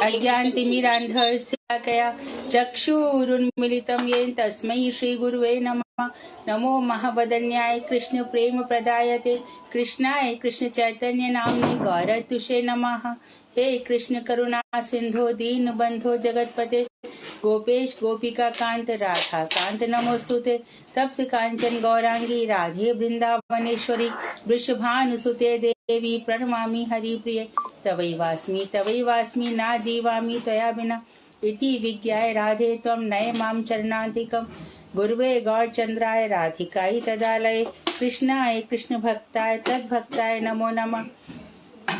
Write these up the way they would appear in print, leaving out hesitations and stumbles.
अज्ञानतिमिरान्धस्य चक्षुरुन्मीलितं येन तस्मै श्रीगुरुवे नमः। नमो महावदन्याय कृष्ण प्रेम प्रदायते कृष्णाय कृष्ण चैतन्य नाम्ने गौरतुषे नमः। हे कृष्ण करुणा सिंधो दीन बंधो जगतपते गोपेश गोपिका कांत राधा कांत नमोस्तुते। तप्त कांचन गौरांगी राधे वृंदावनेश्वरी वृषभानुसुते देवी प्रणमामि हरिप्रिये। तवैवास्मि ना जीवामि त्वया विना इति विज्ञाय राधे त्वं नय मां चरणान्तिकम्। गुरुवे गौरचंद्राय राधिकायै तदालये कृष्णाय कृष्ण भक्ताय तद्भक्ताय नमो नमः।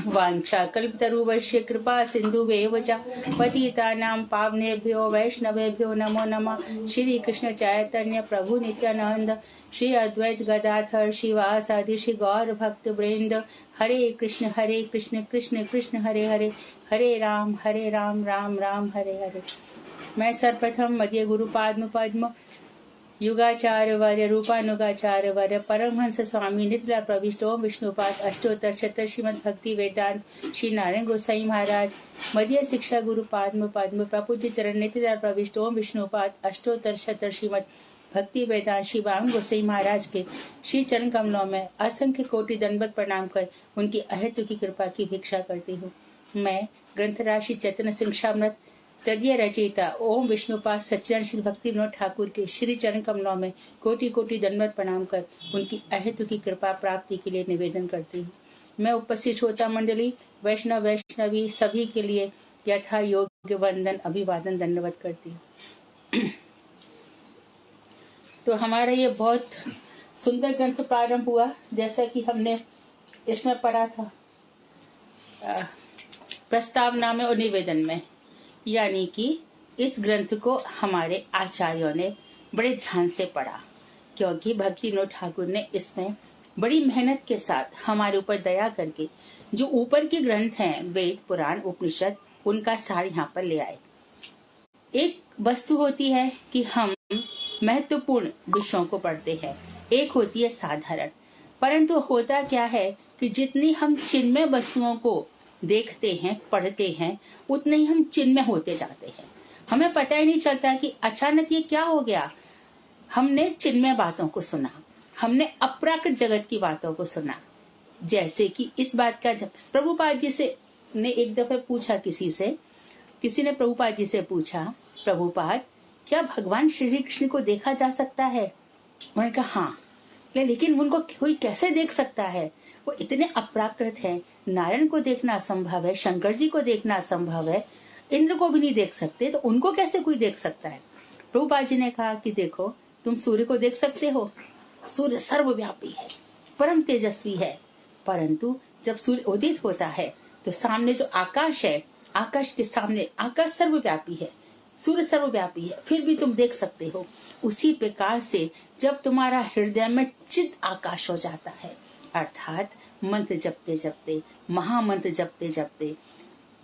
वाञ्छाकल्पतरुवश्य कृपा सिन्धुवेव च पतितानां पावनेभ्यो वैष्णवेभ्यो नमो नमः। श्री कृष्ण चैतन्य प्रभु नित्यानंद श्री अद्वैत गदाधर शिवासादि श्री गौर भक्त वृंद। हरे कृष्ण कृष्ण कृष्ण हरे हरे, हरे राम राम राम हरे हरे। मैं सर्वप्रथम मध्य गुरु पद्म युगाचार्य वर्य रूपानुगाचार्य वर्य परमहंस स्वामी नित्य प्रविष्ट ओम विष्णुपाद अष्टोत्तर शत श्रीमद भक्ति वेदांत श्री नारायण गोसाई महाराज मध्य शिक्षा गुरु पद्म प्रपूज्य चरण नित्य प्रविष्ट ओम विष्णुपाद अष्टोत्तर शत श्रीमद भक्ति वेदांत श्री वामन गोसाई महाराज के श्री चरण कमलों में असंख्य कोटि दंडवत प्रणाम कर उनकी अहेतु की कृपा की भिक्षा करती हूँ। मैं ग्रंथ राशि चैतन्य सिंह शामत तदीय रचयिता ओम विष्णुपाद सच्चिदानंद श्री भक्ति विनोद ठाकुर के श्री चरण कमलों में कोटि कोटि दंडवत प्रणाम कर उनकी अहेतु की कृपा प्राप्ति के लिए निवेदन करती हूँ। मैं उपस्थित श्रोता मंडली वैष्णवी सभी के लिए यथा योग्य वंदन अभिवादन दंडवत करती हूँ। तो हमारा ये बहुत सुंदर ग्रंथ प्रारंभ हुआ। जैसा कि हमने इसमें पढ़ा था प्रस्तावना में और निवेदन में, यानी कि इस ग्रंथ को हमारे आचार्यों ने बड़े ध्यान से पढ़ा, क्योंकि भक्ति विनोद ठाकुर ने इसमें बड़ी मेहनत के साथ हमारे ऊपर दया करके जो ऊपर के ग्रंथ हैं वेद पुराण उपनिषद उनका सार यहाँ पर ले आए। एक वस्तु होती है कि हम महत्वपूर्ण विषयों को पढ़ते हैं, एक होती है साधारण। परंतु होता क्या है कि जितनी हम चिन्मय वस्तुओं को देखते हैं पढ़ते हैं उतने ही हम चिन्मय होते जाते हैं। हमें पता ही नहीं चलता कि अचानक ये क्या हो गया। हमने चिन्मय बातों को सुना, हमने अप्राकृत जगत की बातों को सुना। जैसे कि इस बात का प्रभुपाद जी से ने एक दफे पूछा, किसी ने प्रभुपाद जी से पूछा, प्रभुपाद क्या भगवान श्री कृष्ण को देखा जा सकता है? उन्होंने कहा हाँ, लेकिन उनको कोई कैसे देख सकता है? वो इतने अपराकृत हैं। नारायण को देखना असंभव है, शंकर जी को देखना असंभव है, इंद्र को भी नहीं देख सकते, तो उनको कैसे कोई देख सकता है? प्रभुपाद जी ने कहा कि देखो, तुम सूर्य को देख सकते हो, सूर्य सर्वव्यापी है, परम तेजस्वी है, परंतु जब सूर्य उदित होता है तो सामने जो आकाश है, आकाश के सामने आकाश सर्वव्यापी है, सूर्य सर्वव्यापी है, फिर भी तुम देख सकते हो। उसी प्रकार से जब तुम्हारा हृदय में चित आकाश हो जाता है, अर्थात मंत्र जपते जपते, महामंत्र जपते जपते,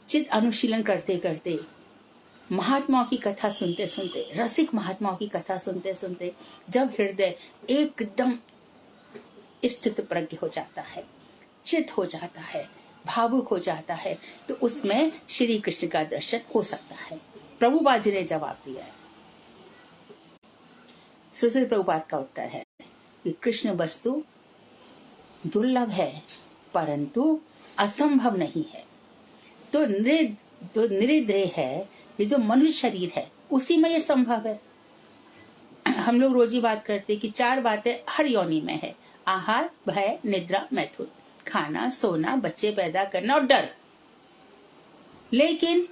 चित अनुशीलन करते करते, महात्माओं की कथा सुनते सुनते, रसिक महात्माओं की कथा सुनते सुनते, जब हृदय एकदम स्थित प्रज्ञ हो जाता है, चित हो जाता है, भावुक हो जाता है, तो उसमें श्री कृष्ण का दर्शन हो सकता है। प्रभुपाद जी ने जवाब दिया है। श्री प्रभुपाद का उत्तर है कि कृष्ण वस्तु दुर्लभ है परंतु असंभव नहीं है। तो निरिद्रेह है, ये जो मनुष्य शरीर है उसी में ये संभव है। हम लोग रोज ही बात करते हैं कि 4 बातें हर योनि में है, आहार भय निद्रा मैथुन, खाना सोना बच्चे पैदा करना और डर। लेकिन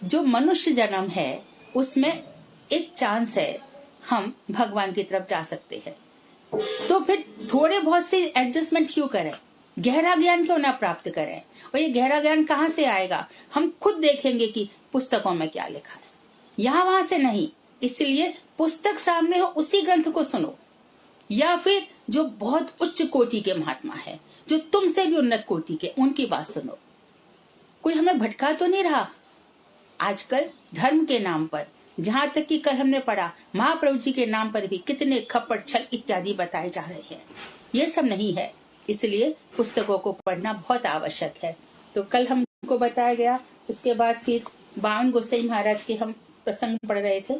जो मनुष्य जन्म है उसमें एक चांस है हम भगवान की तरफ जा सकते हैं। तो फिर थोड़े बहुत से एडजस्टमेंट क्यों करें, गहरा ज्ञान क्यों ना प्राप्त करें? और ये गहरा ज्ञान कहाँ से आएगा? हम खुद देखेंगे कि पुस्तकों में क्या लिखा है, यहाँ वहां से नहीं। इसलिए पुस्तक सामने हो उसी ग्रंथ को सुनो, या फिर जो बहुत उच्च कोटि के महात्मा है, जो तुमसे भी उन्नत कोटि के, उनकी बात सुनो। कोई हमें भटका तो नहीं रहा। आजकल धर्म के नाम पर, जहां तक कि कल हमने पढ़ा महाप्रभु जी के नाम पर भी कितने खप्पड़ छल इत्यादि बताए जा रहे हैं, ये सब नहीं है। इसलिए पुस्तकों को पढ़ना बहुत आवश्यक है। तो कल हमको बताया गया इसके बाद फिर 52 गोसाई महाराज के हम प्रसंग पढ़ रहे थे।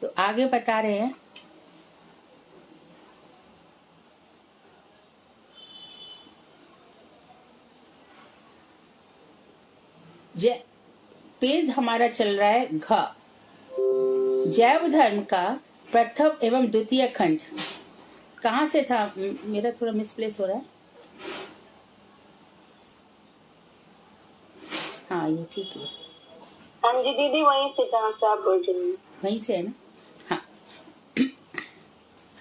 तो आगे बता रहे हैं, पेज हमारा चल रहा है घ। जैव धर्म का प्रथम एवं द्वितीय खंड कहाँ से था? मेरा थोड़ा मिसप्लेस हो रहा है। हाँ ये ठीक है। हाँ जी दीदी, वहीं से जहाँ से आप बोल रही हैं, वहीं से है ना। हाँ।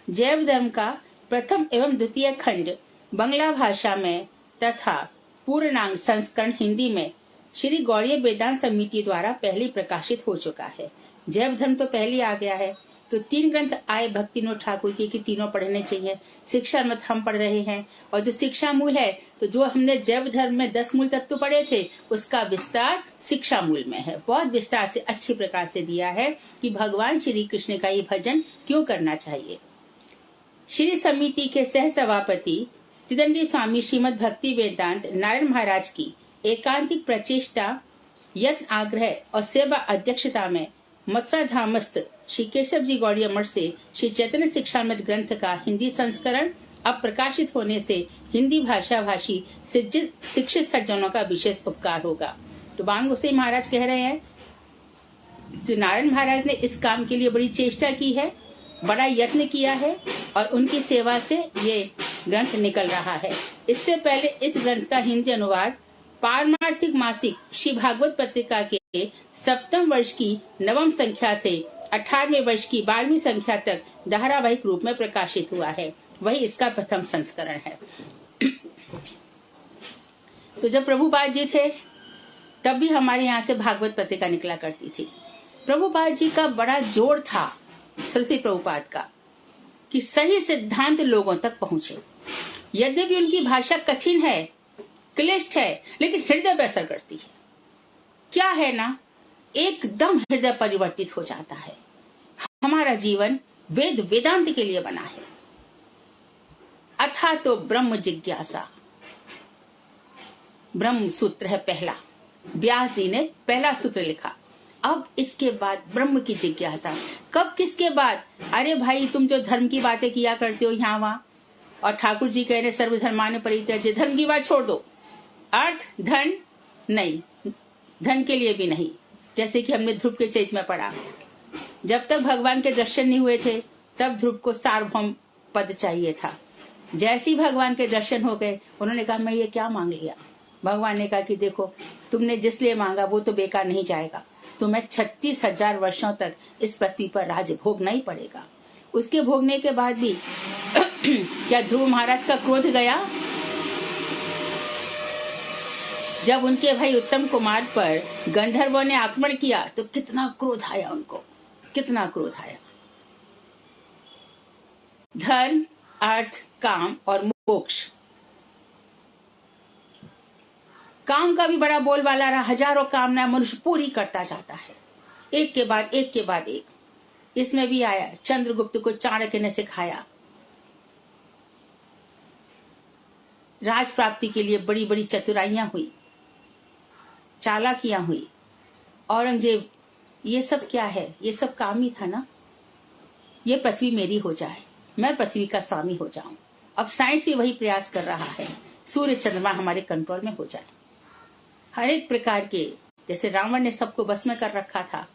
जैव धर्म का प्रथम एवं द्वितीय खंड बांग्ला भाषा में तथा पूर्णांग संस्करण हिंदी में श्री गौड़ीय वेदांत समिति द्वारा पहले प्रकाशित हो चुका है। जैव धर्म तो पहले आ गया है। तो 3 ग्रंथ आए भक्तिनोद ठाकुर की कि तीनों पढ़ने चाहिए। शिक्षा मत हम पढ़ रहे हैं, और जो शिक्षा मूल है, तो जो हमने जैव धर्म में 10 मूल तत्व पढ़े थे, उसका विस्तार शिक्षा मूल में है। बहुत विस्तार से अच्छी प्रकार से दिया है कि भगवान श्री कृष्ण का ये भजन क्यों करना चाहिए। श्री समिति के सह सभापति त्रिदंडी स्वामी श्रीमद भक्ति वेदांत नारायण महाराज की एकांतिक प्रचेष्टा, यत्न, आग्रह और सेवा अध्यक्षता में मथुरा धामस्थ श्री केशव जी गौड़ीय मठ से श्री चैतन्य शिक्षामृत ग्रंथ का हिंदी संस्करण अब प्रकाशित होने से हिंदी भाषा भाषी शिक्षित सज्जनों का विशेष उपकार होगा। तो बाण गोसाई महाराज कह रहे हैं, जो नारायण महाराज ने इस काम के लिए बड़ी चेष्टा की है, बड़ा यत्न किया है, और उनकी सेवा से ये ग्रंथ निकल रहा है। इससे पहले इस ग्रंथ का हिंदी अनुवाद पारमार्थिक मासिक श्री भागवत पत्रिका के 7वें वर्ष की 9वीं संख्या से 18वें वर्ष की 12वीं संख्या तक धारावाहिक रूप में प्रकाशित हुआ है। वही इसका प्रथम संस्करण है। तो जब प्रभुपाद जी थे, तब भी हमारे यहाँ से भागवत पत्रिका निकला करती थी। प्रभुपाद जी का बड़ा जोर था, सरस्वती प्रभुपाद का, कि सही सिद्धांत लोगों तक पहुंचे। यद्यपि उनकी भाषा कठिन है, क्लिष्ट है, लेकिन हृदय पर असर करती है। क्या है ना, एकदम हृदय परिवर्तित हो जाता है। हमारा जीवन वेद वेदांत के लिए बना है। अथा तो ब्रह्म जिज्ञासा, ब्रह्म सूत्र है पहला। व्यास जी ने पहला सूत्र लिखा। अब इसके बाद ब्रह्म की जिज्ञासा। कब, किसके बाद? अरे भाई, तुम जो धर्म की बातें किया करते हो यहाँ वहां, और ठाकुर जी कह रहे सर्वधर्माने परित्यज्य, धर्म की बात छोड़ दो। अर्थ धन नहीं, धन के लिए भी नहीं। जैसे कि हमने ध्रुव के चरित्र में पढ़ा, जब तक भगवान के दर्शन नहीं हुए थे, तब ध्रुव को सार्वभौम पद चाहिए था। जैसे ही भगवान के दर्शन हो गए, उन्होंने कहा मैं ये क्या मांग लिया। भगवान ने कहा कि देखो, तुमने जिस लिए मांगा वो तो बेकार नहीं जाएगा, तुम्हें 36,000 वर्षों तक इस पृथ्वी पर राज भोगना ही पड़ेगा। उसके भोगने के बाद भी क्या ध्रुव महाराज का क्रोध गया? जब उनके भाई उत्तम कुमार पर गंधर्वों ने आक्रमण किया, तो कितना क्रोध आया उनको, कितना क्रोध आया। धर्म, अर्थ, काम और मोक्ष। काम का भी बड़ा बोलबाला रहा। हजारों कामनाएं मनुष्य पूरी करता जाता है, एक के बाद एक के बाद एक। इसमें भी आया, चंद्रगुप्त को चाणक्य ने सिखाया। राज प्राप्ति के लिए बड़ी बड़ी चतुराइयां हुई, चालाकियां हुई। औरंगजेब, ये सब क्या है? ये सब काम ही था ना। ये पृथ्वी मेरी हो जाए, मैं पृथ्वी का स्वामी हो जाऊं। अब साइंस भी वही प्रयास कर रहा है, सूर्य चंद्रमा हमारे कंट्रोल में हो जाए। हर एक प्रकार के, जैसे रावण ने सबको बस में कर रखा था,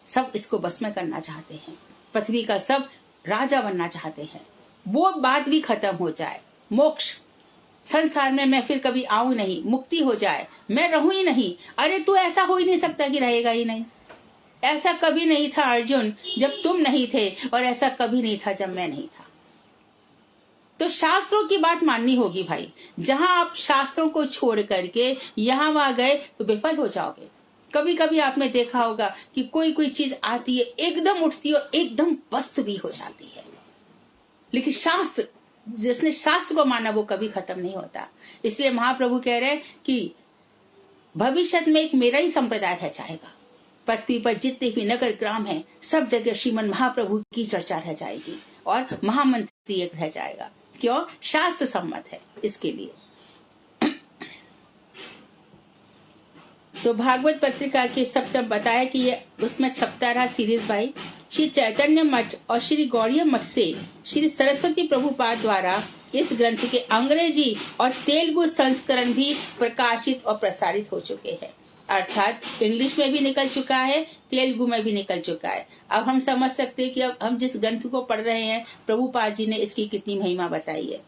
सब इसको बस में करना चाहते हैं। पृथ्वी का सब राजा बनना चाहते हैं। वो बात भी खत्म हो जाए। मोक्ष, संसार में मैं फिर कभी आऊं नहीं, मुक्ति हो जाए, मैं रहूं ही नहीं। अरे तू ऐसा हो ही नहीं सकता कि रहेगा ही नहीं। ऐसा कभी नहीं था अर्जुन जब तुम नहीं थे, और ऐसा कभी नहीं था जब मैं नहीं था। तो शास्त्रों की बात माननी होगी भाई। जहां आप शास्त्रों को छोड़ करके यहां वहां गए तो विफल हो जाओगे। कभी कभी आपने देखा होगा कि कोई कोई चीज आती है, एकदम उठती है और एकदम पस्त भी हो जाती है, लेकिन शास्त्र, जिसने शास्त्र को माना वो कभी खत्म नहीं होता। इसलिए महाप्रभु कह रहे हैं कि भविष्य में एक मेरा ही संप्रदाय रह जाएगा। पृथ्वी पर जितने भी नगर ग्राम हैं, सब जगह श्रीमन महाप्रभु की चर्चा रह जाएगी और महामंत्री एक रह जाएगा। क्यों? शास्त्र सम्मत है इसके लिए। तो भागवत पत्रिका के सप्तम बताया कि ये उसमें छपता रहा सीरीज भाई श्री चैतन्य मठ और श्री गौड़ीय मठ से श्री सरस्वती प्रभुपाद द्वारा इस ग्रंथ के अंग्रेजी और तेलुगु संस्करण भी प्रकाशित और प्रसारित हो चुके हैं। अर्थात इंग्लिश में भी निकल चुका है, तेलुगु में भी निकल चुका है। अब हम समझ सकते हैं कि अब हम जिस ग्रंथ को पढ़ रहे हैं प्रभुपाद जी ने इसकी कितनी महिमा बताई है।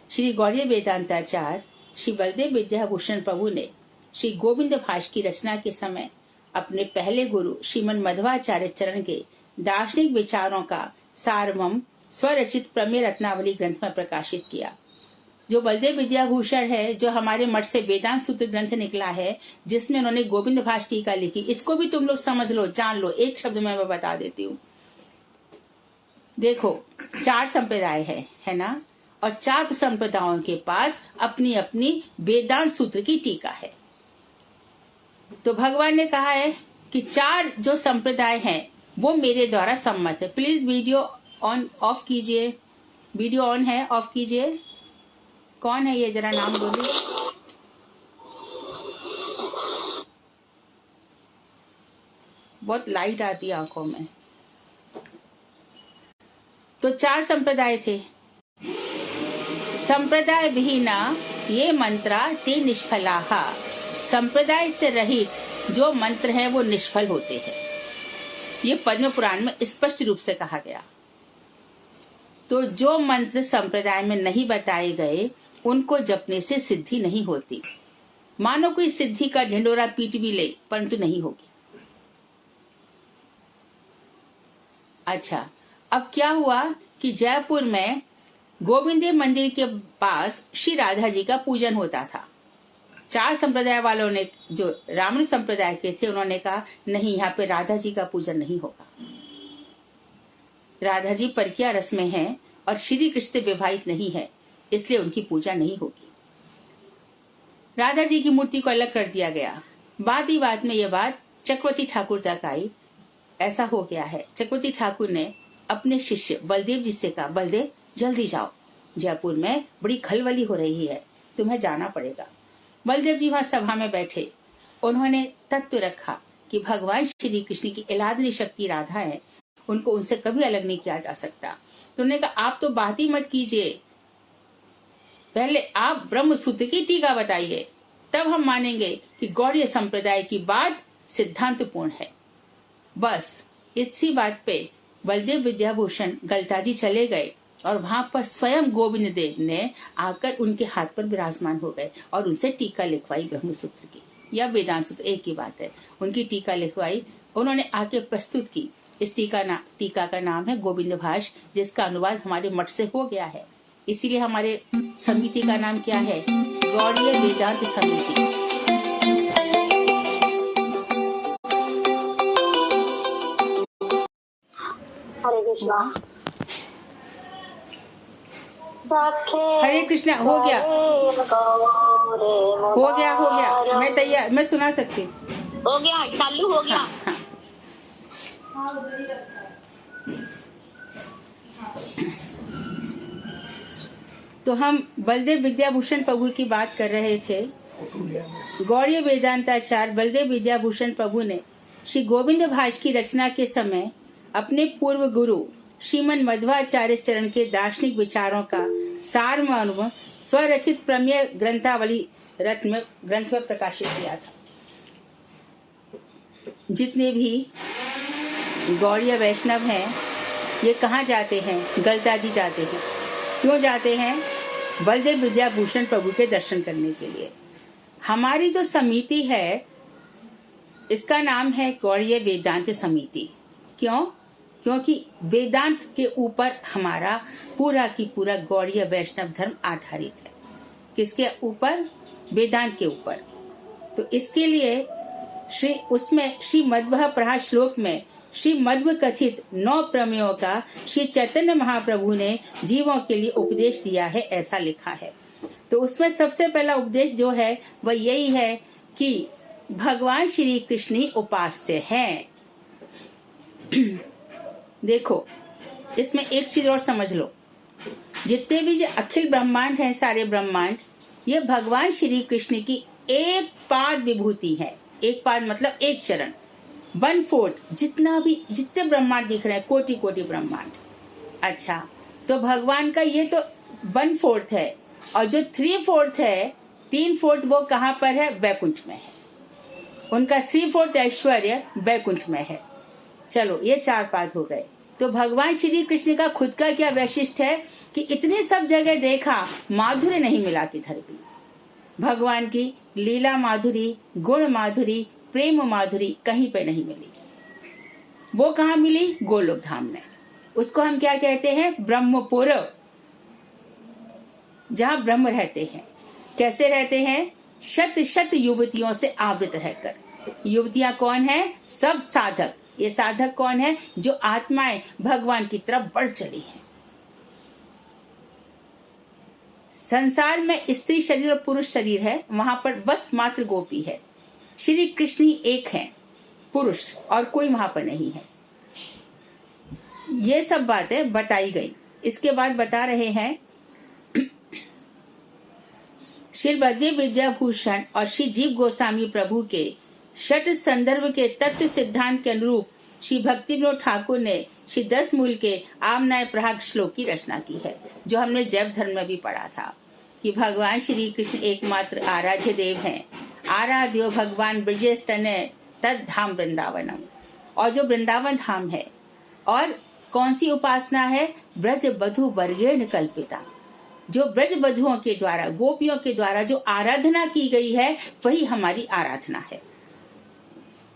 श्री गौड़ीय वेदांताचार्य श्री बलदेव विद्याभूषण प्रभु ने श्री गोविंद भाष की रचना के समय अपने पहले गुरु श्रीमन मध्वाचार्य चरण के दार्शनिक विचारों का सारमर्म स्वरचित प्रमेय रत्नावली ग्रंथ में प्रकाशित किया। जो बलदेव विद्याभूषण है, जो हमारे मठ से वेदांत सूत्र ग्रंथ निकला है, जिसमें उन्होंने गोविंद भाष टीका लिखी, इसको भी तुम लोग समझ लो, जान लो। एक शब्द में मैं बता देती हूँ। देखो 4 संप्रदाय है ना, और 4 संप्रदायों के पास अपनी अपनी वेदांत सूत्र की टीका है। तो भगवान ने कहा है कि 4 जो संप्रदाय हैं वो मेरे द्वारा सम्मत है। प्लीज वीडियो ऑन ऑफ कीजिए। वीडियो ऑन है, ऑफ कीजिए। कौन है ये, जरा नाम बोलिए। बहुत लाइट आती है आंखों में। तो 4 संप्रदाय थे। संप्रदाय विहीना ये मंत्रा ते निष्फलाहा। संप्रदाय से रहित जो मंत्र हैं वो निष्फल होते हैं। ये पद्म पुराण में स्पष्ट रूप से कहा गया। तो जो मंत्र संप्रदाय में नहीं बताए गए उनको जपने से सिद्धि नहीं होती। मानो कोई सिद्धि का ढिंडोरा पीट भी ले, परंतु नहीं होगी। अच्छा, अब क्या हुआ कि जयपुर में गोविंदे मंदिर के पास श्री राधा जी का पूजन होता था। 4 संप्रदाय वालों ने, जो रामन संप्रदाय के थे, उन्होंने कहा नहीं, यहाँ पे राधा जी का पूजन नहीं होगा। राधा जी परकिया रस में हैं और श्री कृष्ण से विवाहित नहीं है, इसलिए उनकी पूजा नहीं होगी। राधा जी की मूर्ति को अलग कर दिया गया। बात ही बात में यह बात चक्रवर्ती ठाकुर तक आई। ऐसा हो गया है, चक्रवर्ती ठाकुर ने अपने शिष्य बलदेव जी से कहा, बलदेव जल्दी जाओ, जयपुर में बड़ी खलबली हो रही है, तुम्हें जाना पड़ेगा। बलदेव जी वहां सभा में बैठे। उन्होंने तत्व रखा कि भगवान श्री कृष्ण की इलादनी शक्ति राधा है, उनको उनसे कभी अलग नहीं किया जा सकता। तो उन्होंने कहा आप तो बात ही मत कीजिए, पहले आप ब्रह्म सूत्र की टीका बताइए, तब हम मानेंगे कि गौड़ीय संप्रदाय की बात सिद्धांतपूर्ण है। बस इसी बात पे बलदेव विद्याभूषण गलताजी चले गए और वहां पर स्वयं गोविंद देव ने आकर उनके हाथ पर विराजमान हो गए और उनसे टीका लिखवाई ब्रह्म सूत्र की या वेदांत सूत्र, एक ही बात है। उनकी टीका लिखवाई, उन्होंने आके प्रस्तुत की। इस टीका का नाम है गोविंद भाष, जिसका अनुवाद हमारे मठ से हो गया है। इसीलिए हमारे समिति का नाम क्या है, गौड़ीय वेदांत समिति। हरे कृष्णा। हरे कृष्णा। हो गया हो गया हो गया, मैं तैयार, मैं सुना सकती हूँ। हो गया, चालू हो गया। हाँ। तो हम बलदेव विद्याभूषण प्रभु की बात कर रहे थे। गौड़ीय वेदांताचार्य बलदेव विद्याभूषण प्रभु ने श्री गोविंद भाष की रचना के समय अपने पूर्व गुरु श्रीमन मध्वाचार्य चरण के दार्शनिक विचारों का सारमर्म स्वरचित प्रमेय ग्रंथावली ग्रंथ में प्रकाशित किया था। जितने भी गौड़ीय वैष्णव हैं, ये कहाँ जाते हैं, गलताजी जाते हैं। क्यों जाते हैं? बलदेव विद्याभूषण प्रभु के दर्शन करने के लिए। हमारी जो समिति है, इसका नाम है गौड़ीय वेदांत समिति। क्यों? क्योंकि वेदांत के ऊपर हमारा पूरा की पूरा गौड़ीय वैष्णव धर्म आधारित है। किसके ऊपर? वेदांत के ऊपर। तो इसके लिए श्री मध्व प्रहा श्लोक में श्री मध्व कथित 9 प्रमेयों का श्री चैतन्य महाप्रभु ने जीवों के लिए उपदेश दिया है, ऐसा लिखा है। तो उसमें सबसे पहला उपदेश जो है वह यही है कि भगवान श्री कृष्ण ही उपास्य हैं। देखो, इसमें एक चीज और समझ लो, जितने भी जो अखिल ब्रह्मांड है, सारे ब्रह्मांड, ये भगवान श्री कृष्ण की एक पाद विभूति है। एक पाद मतलब एक चरण। 1/4 जितने ब्रह्मांड दिख रहे हैं, कोटि कोटि ब्रह्मांड। अच्छा, तो भगवान का ये तो 1/4 है, और जो 3/4 है, 3/4 वो कहाँ पर है? वैकुंठ में है। उनका 3/4 ऐश्वर्य वैकुंठ में है। चलो, ये 4 पाद हो गए। तो भगवान श्री कृष्ण का खुद का क्या वैशिष्ट है कि इतनी सब जगह देखा, माधुर्य नहीं मिला किधर भी। भगवान की लीला माधुरी, गुण माधुरी, प्रेम माधुरी कहीं पे नहीं मिली। वो कहाँ मिली? गोलोक धाम में। उसको हम क्या कहते हैं? ब्रह्मपुर, जहाँ ब्रह्म रहते हैं। कैसे रहते हैं? शत शत युवतियों से आवृत रहकर। युवतियां कौन है? सब साधक। ये साधक कौन है? जो आत्माएं भगवान की तरफ बढ़ चली हैं। संसार में स्त्री शरीर और पुरुष शरीर है, वहां पर बस मात्र गोपी है। श्री कृष्ण ही एक हैं, पुरुष, और कोई वहां पर नहीं है। ये सब बातें बताई गई। इसके बाद बता रहे हैं श्री बद्री विद्याभूषण और श्री जीव गोस्वामी प्रभु के षट संदर्भ के तत्व सिद्धांत के अनुरूप श्री भक्ति विनोद ठाकुर ने श्री 10 मूल के आमनाय प्रहाग श्लोक की रचना की है, जो हमने जैव धर्म में भी पढ़ा था कि भगवान श्री कृष्ण एकमात्र आराध्य देव हैं। आराध्यो भगवान ब्रजेश तनय तद धाम वृंदावनम। और जो वृंदावन धाम है, और कौन सी उपासना है? ब्रज बधु वर्गेण कल्पिता। जो ब्रज बधुओं के द्वारा, गोपियों के द्वारा जो आराधना की गई है, वही हमारी आराधना है।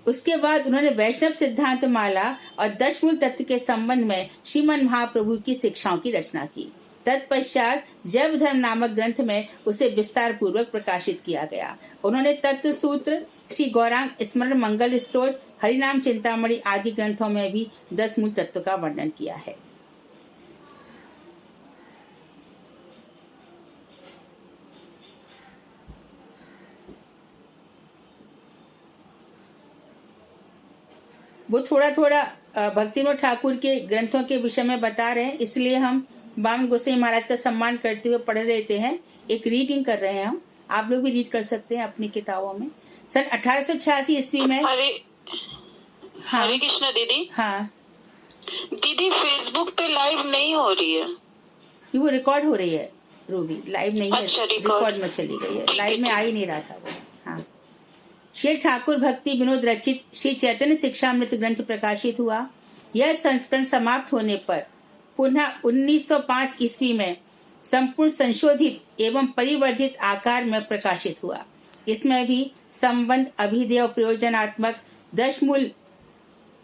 उसके बाद उन्होंने वैष्णव सिद्धांत माला और 10 मूल तत्व के संबंध में श्रीमन महाप्रभु की शिक्षाओं की रचना की। तत्पश्चात जैव धर्म नामक ग्रंथ में उसे विस्तार पूर्वक प्रकाशित किया गया। उन्होंने तत्व सूत्र, श्री गौरांग स्मरण मंगल स्तोत्र, हरिनाम चिंतामणि आदि ग्रंथों में भी 10 मूल तत्व का वर्णन किया है। वो थोड़ा थोड़ा भक्ति विनोद ठाकुर के ग्रंथों के विषय में बता रहे हैं, इसलिए हम बामन गोसाई महाराज का सम्मान करते हुए पढ़ लेते हैं। एक रीडिंग कर रहे हैं हम, आप लोग भी रीड कर सकते हैं अपनी किताबों में। सन 1886 ईस्वी में। हाँ, हरे कृष्णा दीदी। हाँ दीदी, फेसबुक पे लाइव नहीं हो रही है। वो रिकॉर्ड हो रही है रूबी, लाइव नहीं है। अच्छा, रिकॉर्ड में चली गई है, लाइव में आ ही नहीं रहा था वो। हाँ, श्री ठाकुर भक्ति विनोद रचित श्री चैतन्य शिक्षामृत ग्रंथ प्रकाशित हुआ। यह संस्करण समाप्त होने पर पुनः 1905 ईस्वी में संपूर्ण संशोधित एवं परिवर्धित आकार में प्रकाशित हुआ। इसमें भी संबंध, अभिधेय और प्रयोजनात्मक 10 मूल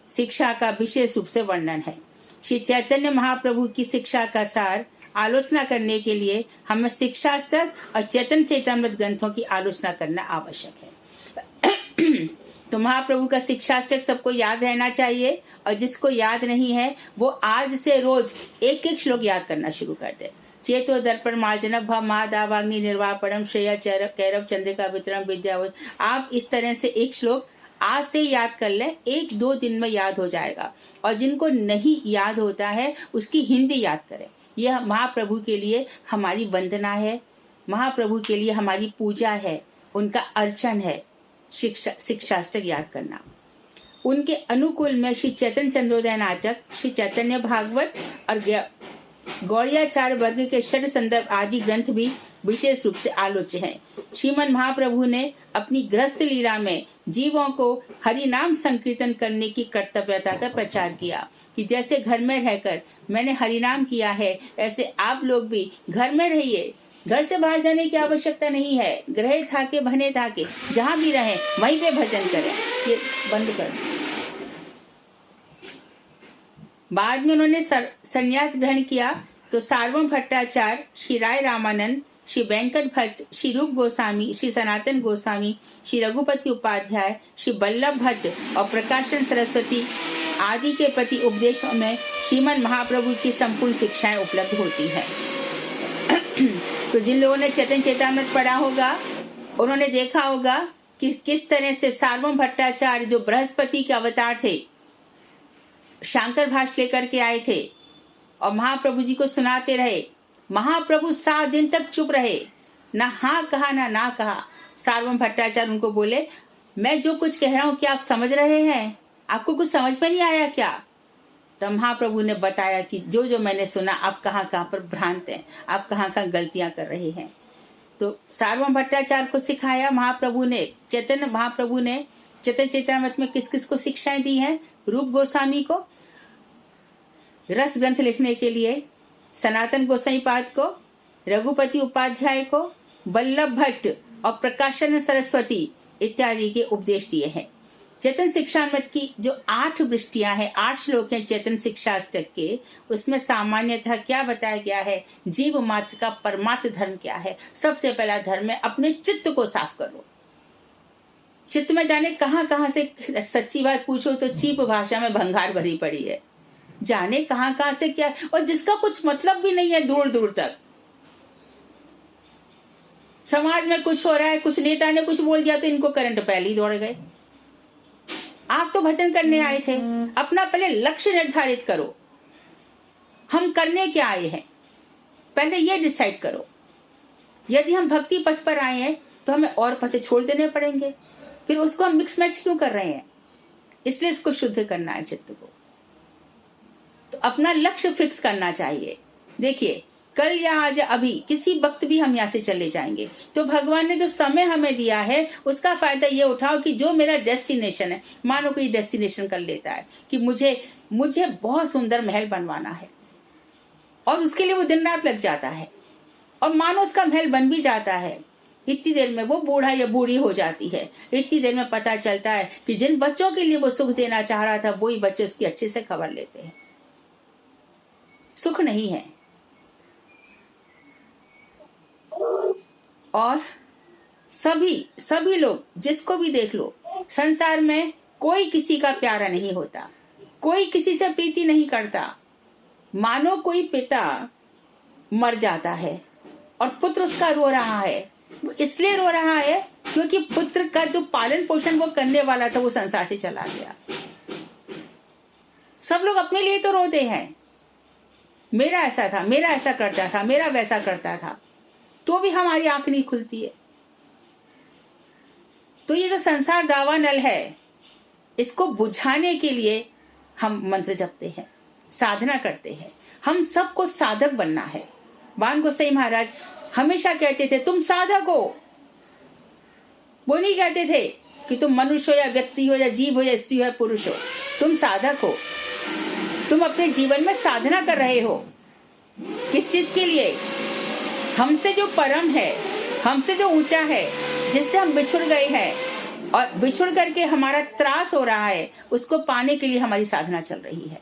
शिक्षा का विशेष रूप से वर्णन है। श्री चैतन्य महाप्रभु की शिक्षा का सार आलोचना करने के लिए हमें शिक्षाष्टक और चैतन्य चैतामृत ग्रंथों की आलोचना करना आवश्यक है। तो महाप्रभु का शिक्षाष्टक सबको याद रहना चाहिए, और जिसको याद नहीं है वो आज से रोज एक एक श्लोक याद करना शुरू कर दे। चेतो दर्पण मार्जन भव महादावाग्नि निर्वापणम श्रेया कैरव चंद्रिका वितरम विद्यावत। आप इस तरह से एक श्लोक आज से याद कर लें, 1-2 दिन में याद हो जाएगा। और जिनको नहीं याद होता है उसकी हिंदी याद करें। यह महाप्रभु के लिए हमारी वंदना है, महाप्रभु के लिए हमारी पूजा है, उनका अर्चन है शिक्षाष्टक याद करना। उनके अनुकूल में श्री चैतन्य चंद्रोदय नाटक, श्री चैतन्य भागवत और गौड़ियाचार्य वर्ग के षट संदर्भ आदि ग्रंथ भी विशेष रूप से आलोच्य हैं। श्रीमन महाप्रभु ने अपनी गृहस्थ लीला में जीवों को हरि नाम संकीर्तन करने की कर्तव्यता का प्रचार किया कि जैसे घर में रहकर मैंने हरि नाम किया है, ऐसे आप लोग भी घर में रहिए। घर से बाहर जाने की आवश्यकता नहीं है। ग्रहे थाके बने थाके जहां भी रहें वहीं पे भजन करें। ये बंद कर दो। बाद में उन्होंने संन्यास ग्रहण किया तो सार्वभौम भट्टाचार्य, श्री राय रामानंद, श्री वेंकट भट्ट, श्री रूप गोस्वामी, श्री सनातन गोस्वामी, श्री रघुपति उपाध्याय, श्री बल्लभ भट्ट और प्रकाशन सरस्वती आदि के प्रति उपदेशों में श्रीमन महाप्रभु की संपूर्ण शिक्षाएं उपलब्ध होती है। तो जिन लोगों ने चैतन्य चैतामृत पढ़ा होगा उन्होंने देखा होगा कि किस तरह से सार्वभौम भट्टाचार्य जो बृहस्पति के अवतार थे, शंकर भाष्य लेकर के आए थे और महाप्रभु जी को सुनाते रहे। महाप्रभु 7 दिन तक चुप रहे, ना हाँ कहा ना कहा। सार्वभौम भट्टाचार्य उनको बोले, मैं जो कुछ कह रहा हूं क्या आप समझ रहे हैं? आपको कुछ समझ में नहीं आया क्या? तो महाप्रभु ने बताया कि जो जो मैंने सुना आप कहाँ कहाँ पर भ्रांत हैं, आप कहाँ कहाँ गलतियां कर रहे हैं। तो सार्वभौम भट्टाचार्य को सिखाया महाप्रभु ने। महाप्रभु ने चैतन्य चेतनामृत में किस किस को शिक्षाएं दी हैं? रूप गोस्वामी को रस ग्रंथ लिखने के लिए, सनातन गोसाई पाद को, रघुपति उपाध्याय को, वल्लभ भट्ट और प्रकाशन सरस्वती इत्यादि के उपदेश दिए हैं। चेतन शिक्षामृत की जो 8 वृष्टियां हैं, 8 श्लोक हैं चेतन शिक्षाष्टक के, उसमें सामान्यतः क्या बताया गया है? जीव मात्र का परमार्थ धर्म क्या है? सबसे पहला धर्म है अपने चित्त को साफ करो। चित्त में जाने कहां कहां से, सच्ची बात पूछो तो चीप भाषा में भंगार भरी पड़ी है, जाने कहां कहां से क्या, और जिसका कुछ मतलब भी नहीं है दूर दूर तक। समाज में कुछ हो रहा है, कुछ नेता ने कुछ बोल दिया तो इनको करंट पहले ही दौड़ गए। आप तो भजन करने आए थे, अपना पहले लक्ष्य निर्धारित करो, हम करने क्या आए हैं, पहले ये डिसाइड करो। यदि हम भक्ति पथ पर आए हैं तो हमें और पथ छोड़ देने पड़ेंगे, फिर उसको हम मिक्स मैच क्यों कर रहे हैं? इसलिए इसको शुद्ध करना है चित्त को, तो अपना लक्ष्य फिक्स करना चाहिए। देखिए कल या आज अभी किसी वक्त भी हम यहाँ से चले जाएंगे, तो भगवान ने जो समय हमें दिया है उसका फायदा ये उठाओ कि जो मेरा डेस्टिनेशन है, मानो कोई डेस्टिनेशन कर लेता है कि मुझे बहुत सुंदर महल बनवाना है, और उसके लिए वो दिन रात लग जाता है, और मानो उसका महल बन भी जाता है, इतनी देर में वो बूढ़ा या बूढ़ी हो जाती है। इतनी देर में पता चलता है कि जिन बच्चों के लिए वो सुख देना चाह रहा था वही बच्चे उसकी अच्छे से खबर लेते हैं। सुख नहीं है। और सभी लोग जिसको भी देख लो, संसार में कोई किसी का प्यारा नहीं होता, कोई किसी से प्रीति नहीं करता। मानो कोई पिता मर जाता है और पुत्र उसका रो रहा है, वो इसलिए रो रहा है क्योंकि पुत्र का जो पालन पोषण वो करने वाला था वो संसार से चला गया। सब लोग अपने लिए तो रोते हैं, मेरा ऐसा था, मेरा ऐसा करता था, मेरा वैसा करता था, तो भी हमारी आंख नहीं खुलती है। तो ये जो संसार दावानल है, इसको बुझाने के लिए हम मंत्र जपते हैं, साधना करते हैं। हम सबको साधक बनना है। बाण गोसाई महाराज हमेशा कहते थे तुम साधक हो। वो नहीं कहते थे कि तुम मनुष्य हो या व्यक्ति हो या जीव हो या स्त्री हो या पुरुष हो, तुम साधक हो। तुम अपने जीवन में साधना कर रहे हो। किस चीज के लिए? हमसे जो परम है, हमसे जो ऊंचा है, जिससे हम बिछुड़ गए हैं और बिछुड़ करके हमारा त्रास हो रहा है, उसको पाने के लिए हमारी साधना चल रही है।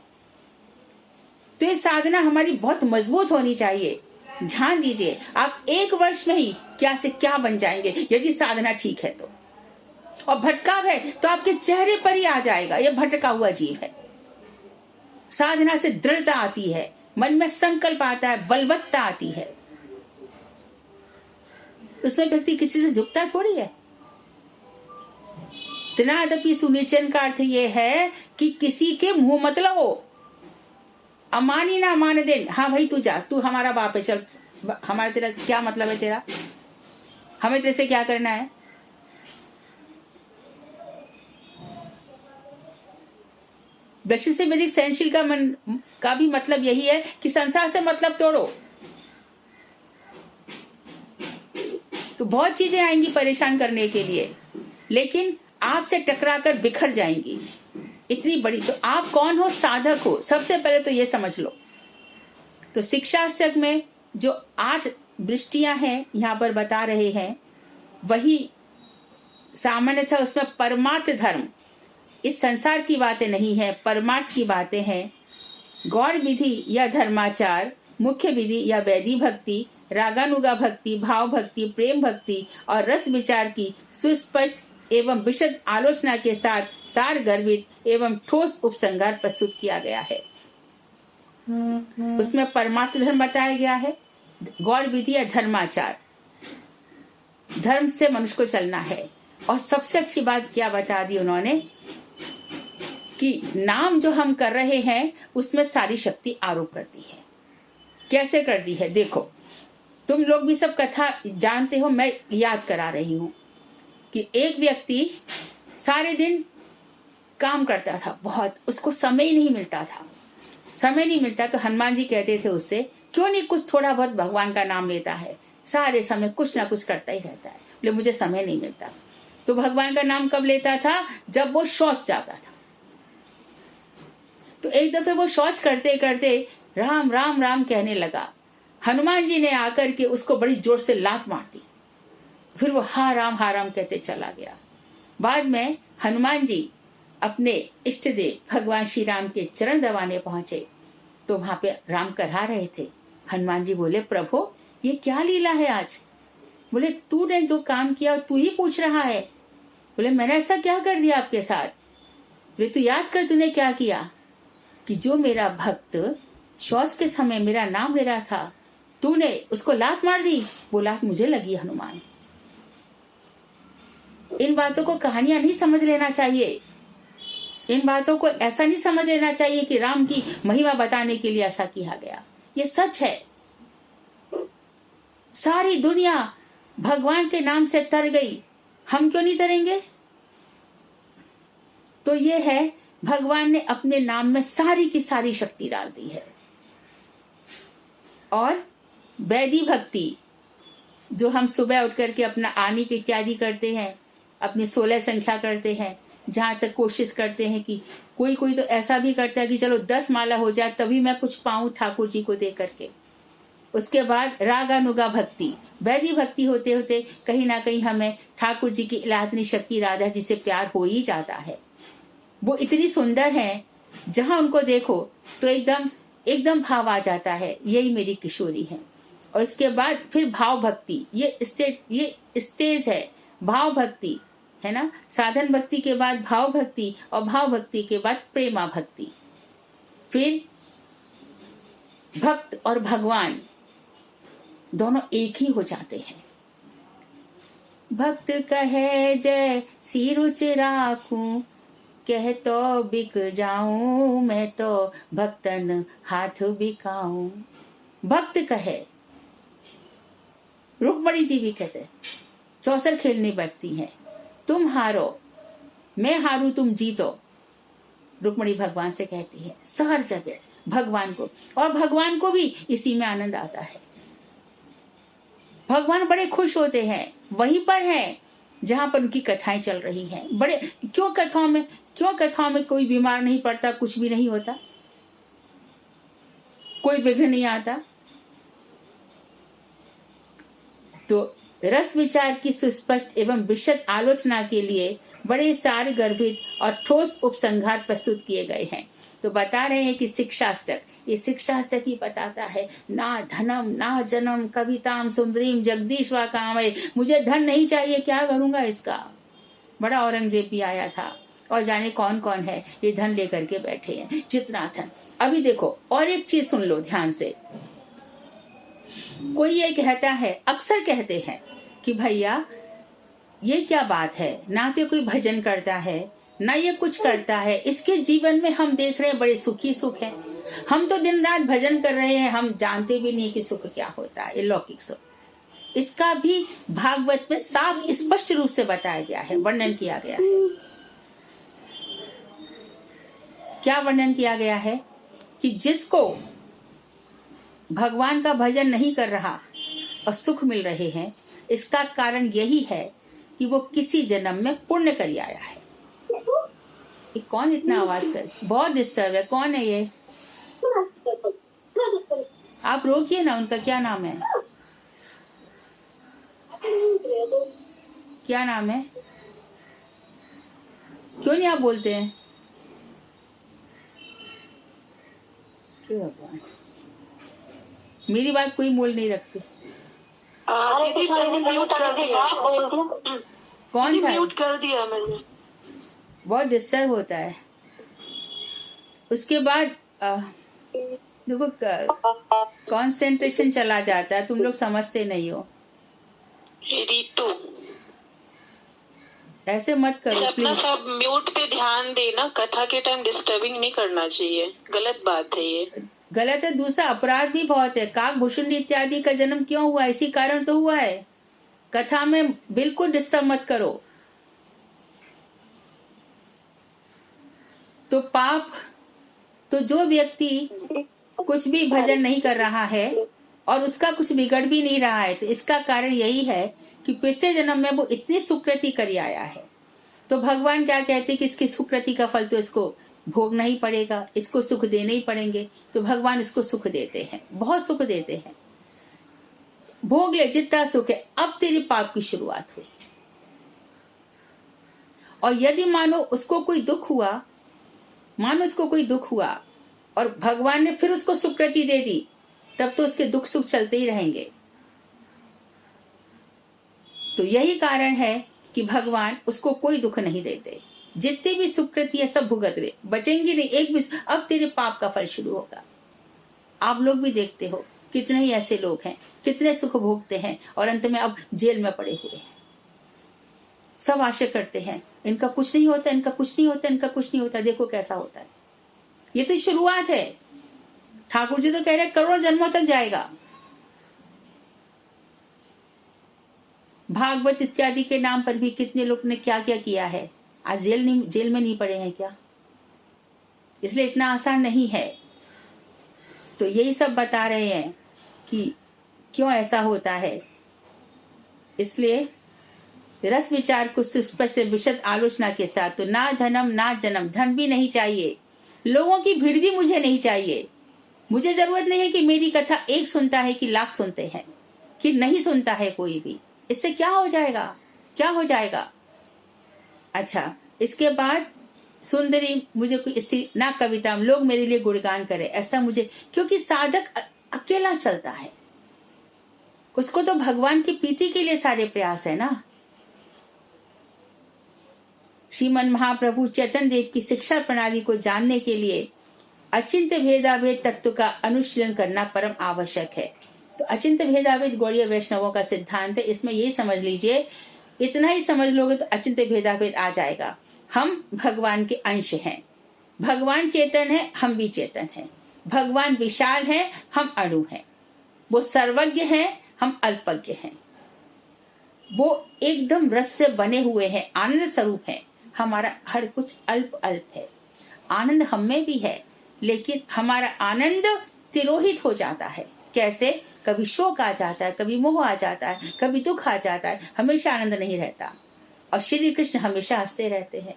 तो ये साधना हमारी बहुत मजबूत होनी चाहिए। ध्यान दीजिए, आप 1 वर्ष में ही क्या से क्या बन जाएंगे यदि साधना ठीक है तो। और भटकाव है तो आपके चेहरे पर ही आ जाएगा, ये भटका हुआ जीव है। साधना से दृढ़ता आती है, मन में संकल्प आता है, बलवत्ता आती है। उसमें व्यक्ति किसी से झुकता थोड़ी है। तनादपि सुनिचन का अर्थ ये है कि किसी के मुंह मत लगो। अमानी ना अमान देन, हाँ भाई तू जा, तू हमारा बाप है, चल, हमारा तेरा क्या मतलब है, तेरा हमें तेरे से क्या करना है। वृक्ष से वैदिक सहनशील का भी मतलब यही है कि संसार से मतलब तोड़ो। तो बहुत चीजें आएंगी परेशान करने के लिए, लेकिन आपसे टकराकर बिखर जाएंगी इतनी बड़ी। तो आप कौन हो? साधक हो। सबसे पहले तो ये समझ लो। तो शिक्षाष्टक में जो 8 वृष्टियां हैं यहाँ पर बता रहे हैं, वही सामान्य था। उसमें परमार्थ धर्म, इस संसार की बातें नहीं है, परमार्थ की बातें हैं। गौड़ विधि या धर्माचार, मुख्य विधि या वैदी भक्ति, रागानुगा भक्ति, भाव भक्ति, प्रेम भक्ति और रस विचार की सुस्पष्ट एवं विशद आलोचना के साथ सार गर्भित एवं ठोस उपसंहार प्रस्तुत किया गया है। उसमें परमार्थ धर्म बताया गया है, गौड़ विधि या धर्माचार, धर्म से मनुष्य को चलना है। और सबसे अच्छी बात क्या बता दी उन्होंने कि नाम जो हम कर रहे हैं उसमें सारी शक्ति आरोप कर दी है। कैसे कर दी है? देखो, तुम लोग भी सब कथा जानते हो, मैं याद करा रही हूं। कि एक व्यक्ति सारे दिन काम करता था बहुत, उसको समय ही नहीं मिलता था। समय नहीं मिलता तो हनुमान जी कहते थे उससे, क्यों नहीं कुछ थोड़ा बहुत भगवान का नाम लेता है, सारे समय कुछ ना कुछ करता ही रहता है। बोले मुझे समय नहीं मिलता। तो भगवान का नाम कब लेता था? जब वो शौच जाता था। तो एक दफे वो शौच करते करते राम राम राम कहने लगा। हनुमान जी ने आकर के उसको बड़ी जोर से लात मार दी। फिर वो हा राम कहते चला गया। बाद में हनुमान जी अपने इष्ट देव भगवान श्री राम के चरण दबाने पहुंचे तो वहां पे राम करहा रहे थे। हनुमान जी बोले, प्रभु ये क्या लीला है आज? बोले तूने जो काम किया तू ही पूछ रहा है। बोले मैंने ऐसा क्या कर दिया आपके साथ? बोले तू याद कर तूने क्या किया, कि जो मेरा भक्त शौच के समय मेरा नाम ले रहा था, तूने उसको लात मार दी। वो लात मुझे लगी हनुमान। इन बातों को कहानियां नहीं समझ लेना चाहिए। इन बातों को ऐसा नहीं समझ लेना चाहिए कि राम की महिमा बताने के लिए ऐसा किया गया। ये सच है। सारी दुनिया भगवान के नाम से तर गई, हम क्यों नहीं तरेंगे? तो ये है, भगवान ने अपने नाम में सारी की सारी शक्ति डाल दी है। और वैदिक भक्ति जो हम सुबह उठ करके अपना आनिक इत्यादि करते हैं, अपनी 16 संख्या करते हैं, जहां तक कोशिश करते हैं कि कोई तो ऐसा भी करता है कि चलो 10 माला हो जाए तभी मैं कुछ पाऊं ठाकुर जी को दे करके। उसके बाद रागानुगा भक्ति, वैदिक भक्ति होते होते कहीं ना कहीं हमें ठाकुर जी की इलाही शक्ति राधा जी से प्यार हो ही जाता है। वो इतनी सुंदर है, जहां उनको देखो तो एकदम भाव आ जाता है, यही मेरी किशोरी है। और इसके बाद फिर भाव भक्ति, ये स्टेज है। भाव भक्ति है ना, साधन भक्ति के बाद भाव भक्ति, और भाव भक्ति के बाद प्रेमा भक्ति। फिर भक्त और भगवान दोनों एक ही हो जाते हैं। भक्त कहे जय सिरुच राखूं, कह तो बिक जाऊं, मैं तो भक्तन हाथ बिकाऊं। भक्त कहे, रुक्मणी जी भी कहते, चौसर खेलने बैठती हैं, तुम हारो मैं हारू तुम जीतो। रुक्मणी भगवान से कहती है हर जगह भगवान को, और भगवान को भी इसी में आनंद आता है। भगवान बड़े खुश होते हैं, वहीं पर हैं जहां पर उनकी कथाएं चल रही हैं। बड़े क्यों कथाओं में कोई बीमार नहीं पड़ता, कुछ भी नहीं होता, कोई विघ्न नहीं आता। तो रस विचार की सुस्पष्ट एवं विशद आलोचना के लिए बड़े सार गर्भित और ठोस उपसंहार प्रस्तुत किए गए हैं। तो बता रहे हैं कि शिक्षाष्टक, ये शिक्षाष्टक ही बताता है, ना धनम ना जन्म कविताम सुंदरीम जगदीश वा कामय। मुझे धन नहीं चाहिए, क्या करूंगा इसका। बड़ा औरंगजेब भी आया था, और जाने कौन कौन है ये धन लेकर के बैठे हैं, जितना धन। अभी देखो और एक चीज सुन लो ध्यान से। कोई ये कहता है, अक्सर कहते हैं कि भैया ये क्या बात है, ना तो कोई भजन करता है ना ये कुछ करता है, इसके जीवन में हम देख रहे हैं बड़े सुखी सुख है। हम तो दिन रात भजन कर रहे हैं, हम जानते भी नहीं कि सुख क्या होता है, ये लौकिक सुख। इसका भी भागवत में साफ स्पष्ट रूप से बताया गया है, वर्णन किया गया है। क्या वर्णन किया गया है कि जिसको भगवान का भजन नहीं कर रहा और सुख मिल रहे हैं, इसका कारण यही है कि वो किसी जन्म में पुण्य कर आया है। ये कौन इतना आवाज कर, बहुत डिस्टर्ब है, कौन है ये? आप रोकिए ना, उनका क्या नाम है? क्या नाम है? क्यों नहीं आप बोलते हैं? मेरी बात कोई मोल नहीं रखती। कौन था? म्यूट कर दिया मैंने। बहुत डिस्टर्ब होता है। उसके बाद देखो कंसंट्रेशन चला जाता है, तुम लोग समझते नहीं हो। रितु ऐसे मत करो अपना सब म्यूट पे ध्यान देना, कथा के टाइम डिस्टर्बिंग नहीं करना चाहिए, गलत बात है ये। गलत है, दूसरा अपराध भी बहुत है। काकभूषुंडी इत्यादि का जन्म क्यों हुआ? इसी कारण तो हुआ है। कथा में बिल्कुल डिस्टर्ब मत करो। तो पाप, तो जो व्यक्ति कुछ भी भजन नहीं कर रहा है और उसका कुछ बिगड़ भी नहीं रहा है, तो इसका कारण यही है कि पिछले जन्म में वो इतनी सुकृति कर आया है। तो भगवान क्या कहते हैं कि इसकी सुकृति का फल तो इसको भोगना ही पड़ेगा, इसको सुख देने ही पड़ेंगे। तो भगवान इसको सुख देते हैं, बहुत सुख देते हैं। भोग ले जितना सुख है, अब तेरी पाप की शुरुआत हुई। और यदि मानो उसको कोई दुख हुआ और भगवान ने फिर उसको सुकृति दे दी, तब तो उसके दुख सुख चलते ही रहेंगे। तो यही कारण है कि भगवान उसको कोई दुख नहीं देते। जितनी भी सुकृति है सब भुगत रहे, बचेंगे नहीं एक भी। अब तेरे पाप का फल शुरू होगा। आप लोग भी देखते हो कितने ही ऐसे लोग हैं, कितने सुख भोगते हैं और अंत में अब जेल में पड़े हुए हैं। सब आशा करते हैं इनका कुछ नहीं होता, इनका कुछ नहीं होता, इनका कुछ नहीं होता। देखो कैसा होता है। ये तो शुरुआत है। ठाकुर जी तो कह रहे करोड़ों जन्मों तक जाएगा। भागवत इत्यादि के नाम पर भी कितने लोग ने क्या क्या किया है, आज जेल में नहीं पड़े हैं क्या? इसलिए इतना आसान नहीं है। तो यही सब बता रहे हैं कि क्यों ऐसा होता है। इसलिए रस विचार को सुस्पष्ट विशद आलोचना के साथ, तो ना धनम ना जन्म, धन भी नहीं चाहिए, लोगों की भीड़ भी मुझे नहीं चाहिए। मुझे जरूरत नहीं है कि मेरी कथा एक सुनता है कि लाख सुनते हैं, कि नहीं सुनता है कोई भी। इससे क्या हो जाएगा, क्या हो जाएगा? अच्छा, इसके बाद सुंदरी मुझे कोई स्त्री ना कविता, लोग मेरे लिए गुणगान करे, ऐसा मुझे, क्योंकि साधक अकेला चलता है, उसको तो भगवान की प्रीति के लिए सारे प्रयास है ना। श्रीमन महाप्रभु चैतन्य देव की शिक्षा प्रणाली को जानने के लिए अचिंत्य भेदाभेद तत्व का अनुशीलन करना परम आवश्यक है। तो अचिंत्य भेदाभेद गौड़ीय वैष्णवों का सिद्धांत है। इसमें यही समझ लीजिए, इतना ही समझ लोगे तो अचिंत्य भेदाभेद आ जाएगा। हम भगवान के अंश हैं, भगवान चेतन है, हम भी चेतन हैं। भगवान विशाल है, हम अणु हैं। वो सर्वज्ञ है, हम अल्पज्ञ हैं। वो एकदम रस से बने हुए हैं, आनंद स्वरूप है। हमारा हर कुछ अल्प अल्प है। आनंद हम में भी है, लेकिन हमारा आनंद तिरोहित हो जाता है। कैसे? कभी शोक आ जाता है, कभी मोह आ जाता है, कभी दुख आ जाता है, हमेशा आनंद नहीं रहता। और श्री कृष्ण हमेशा हंसते रहते हैं।